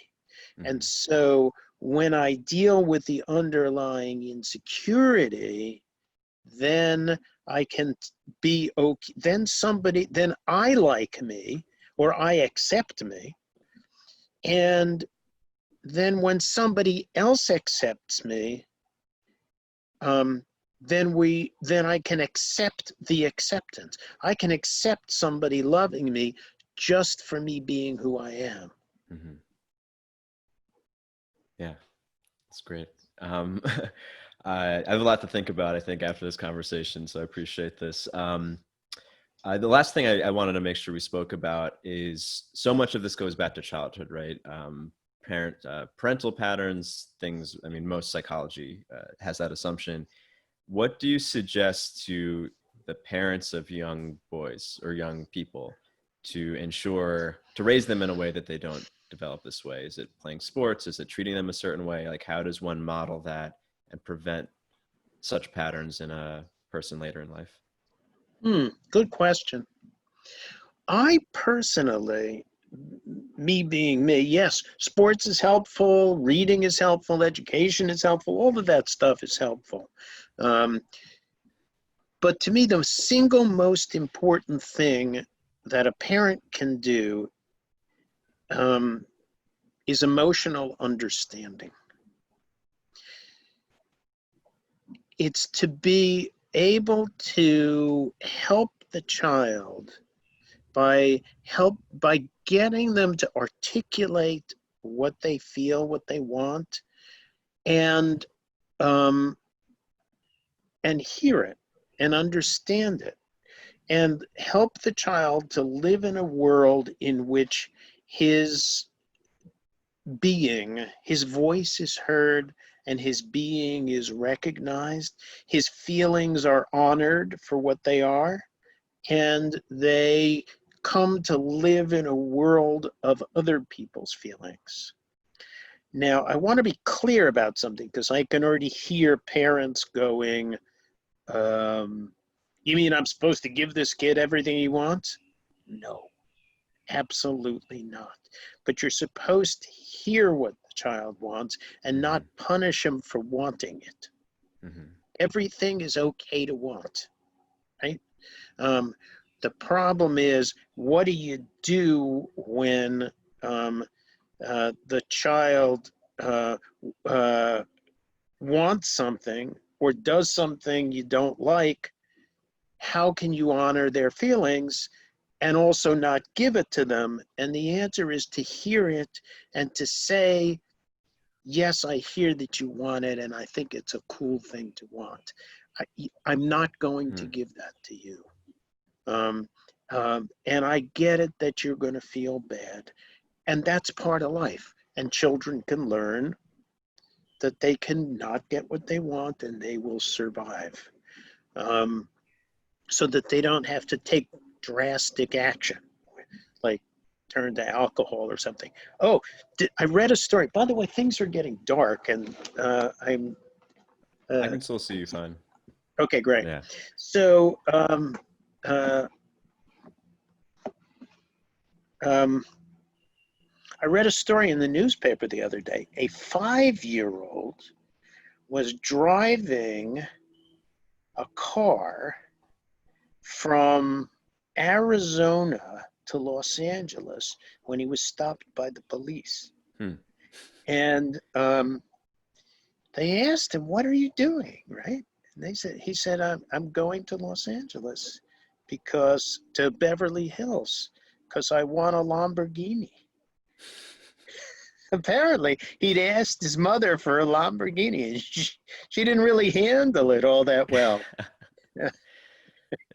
And so when I deal with the underlying insecurity, then I can be okay. Then I like me or I accept me. And then when somebody else accepts me, then I can accept the acceptance. I can accept somebody loving me just for me being who I am. Mm-hmm. Yeah, that's great. I have a lot to think about, I think, after this conversation, so I appreciate this. The last thing I wanted to make sure we spoke about is so much of this goes back to childhood, right? Parental patterns, things, I mean, most psychology has that assumption. What do you suggest to the parents of young boys or young people to raise them in a way that they don't develop this way? Is it playing sports? Is it treating them a certain way? Like, how does one model that and prevent such patterns in a person later in life? Good question. I personally, me being me, yes, sports is helpful, reading is helpful, education is helpful, all of that stuff is helpful. But to me, the single most important thing that a parent can do is emotional understanding. It's to be able to help the child by getting them to articulate what they feel, what they want, and hear it and understand it, and help the child to live in a world in which his voice is heard and his being is recognized, his feelings are honored for what they are, and they come to live in a world of other people's feelings. Now, I want to be clear about something because I can already hear parents going, you mean I'm supposed to give this kid everything he wants? No, absolutely not. But you're supposed to hear what the child wants and not punish him for wanting it. Everything is okay to want, right? The problem is, what do you do when the child wants something or does something you don't like? How can you honor their feelings and also not give it to them? And the answer is to hear it and to say, yes, I hear that you want it, and I think it's a cool thing to want. I'm not going to give that to you. And I get it that you're going to feel bad. And that's part of life. And children can learn that they can not get what they want and they will survive. So that they don't have to take drastic action, like turn to alcohol or something. Oh, I read a story. By the way, things are getting dark, and I can still see you fine. Okay, great. Yeah. So I read a story in the newspaper the other day. A 5-year-old was driving a car from Arizona to Los Angeles when he was stopped by the police. And they asked him, "What are you doing?" Right? And he said, I'm going to Los Angeles to Beverly Hills because I want a Lamborghini. Apparently, he'd asked his mother for a Lamborghini, and she didn't really handle it all that well.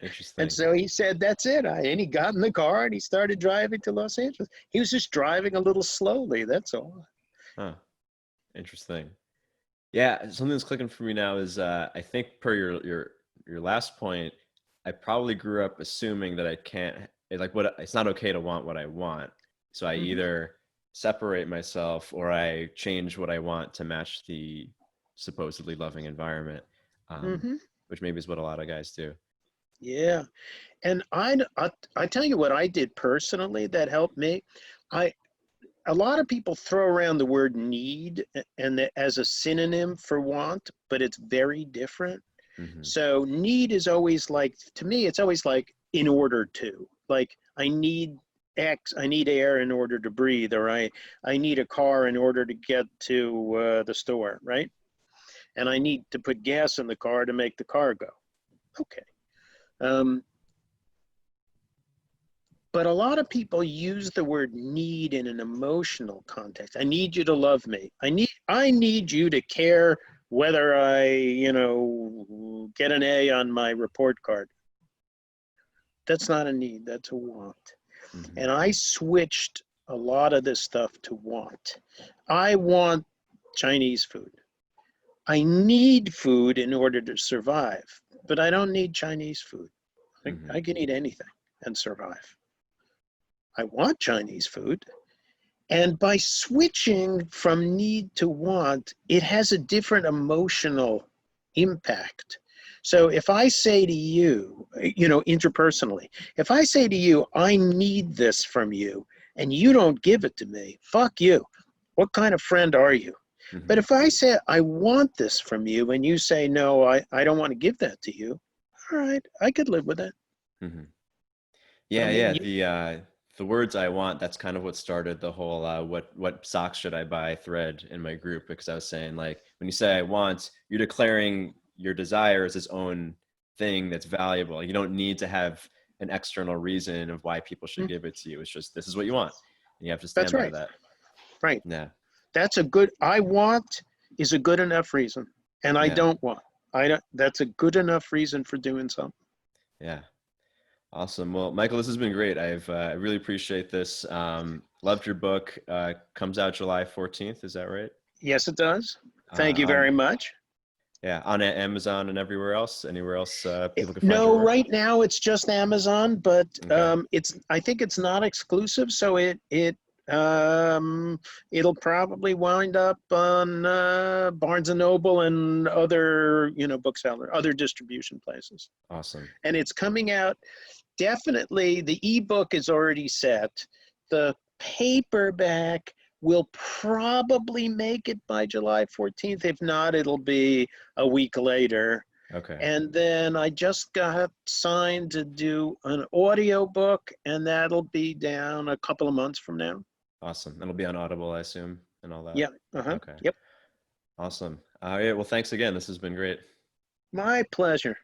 Interesting. And so he said, that's it. And he got in the car and he started driving to Los Angeles. He was just driving a little slowly, that's all. Huh. Interesting. Yeah, something that's clicking for me now is I think per your last point, I probably grew up assuming that I can't, it's not okay to want what I want. So I Hmm. either separate myself or I change what I want to match the supposedly loving environment, um, Hmm. which maybe is what a lot of guys do. Yeah. And I tell you what I did personally that helped me. I A lot of people throw around the word need as a synonym for want, but it's very different. Hmm. So need is always like, to me, it's always like in order to. Like I need X, I need air in order to breathe, or I need a car in order to get to the store, right? And I need to put gas in the car to make the car go. Okay. Um, but a lot of people use the word need in an emotional context. I need you to love me. I need you to care whether I, get an A on my report card. That's not a need, that's a want. Hmm. And I switched a lot of this stuff to want. I want Chinese food. I need food in order to survive, but I don't need Chinese food. I Hmm. can eat anything and survive. I want Chinese food. And by switching from need to want, it has a different emotional impact. So if I say to you, interpersonally, if I say to you, I need this from you, and you don't give it to me, fuck you. What kind of friend are you? But Hmm. if I say, I want this from you, and you say, no, I don't want to give that to you, all right, I could live with it. Hmm. I Yeah, mean, yeah. The words I want, that's kind of what started the whole what socks should I buy thread in my group, because I was saying, like, when you say I want, you're declaring your desire as its own thing that's valuable. You don't need to have an external reason of why people should give it to you. It's just, this is what you want, and you have to that's stand by right. that. Right. Yeah. I want is a good enough reason. And I Yeah. don't want. I don't, that's a good enough reason for doing something. Yeah. Awesome. Well, Michael, this has been great. I really appreciate this. Loved your book. Comes out July 14th. Is that right? Yes, it does. Thank you On very much. Yeah, on Amazon and everywhere else. Anywhere else people can find your No, work? right now it's just Amazon, but Okay. I think it's not exclusive, so um, it'll probably wind up on Barnes and Noble and other bookseller, other distribution places. Awesome. And it's coming out. Definitely, the ebook is already set. The paperback will probably make it by July 14th. If not, it'll be a week later. Okay. And then I just got signed to do an audio book, and that'll be down a couple of months from now. Awesome. It'll be on Audible, I assume, and all that. Yeah. Uh-huh. Okay. Yep. Awesome. All right. Well, thanks again. This has been great. My pleasure.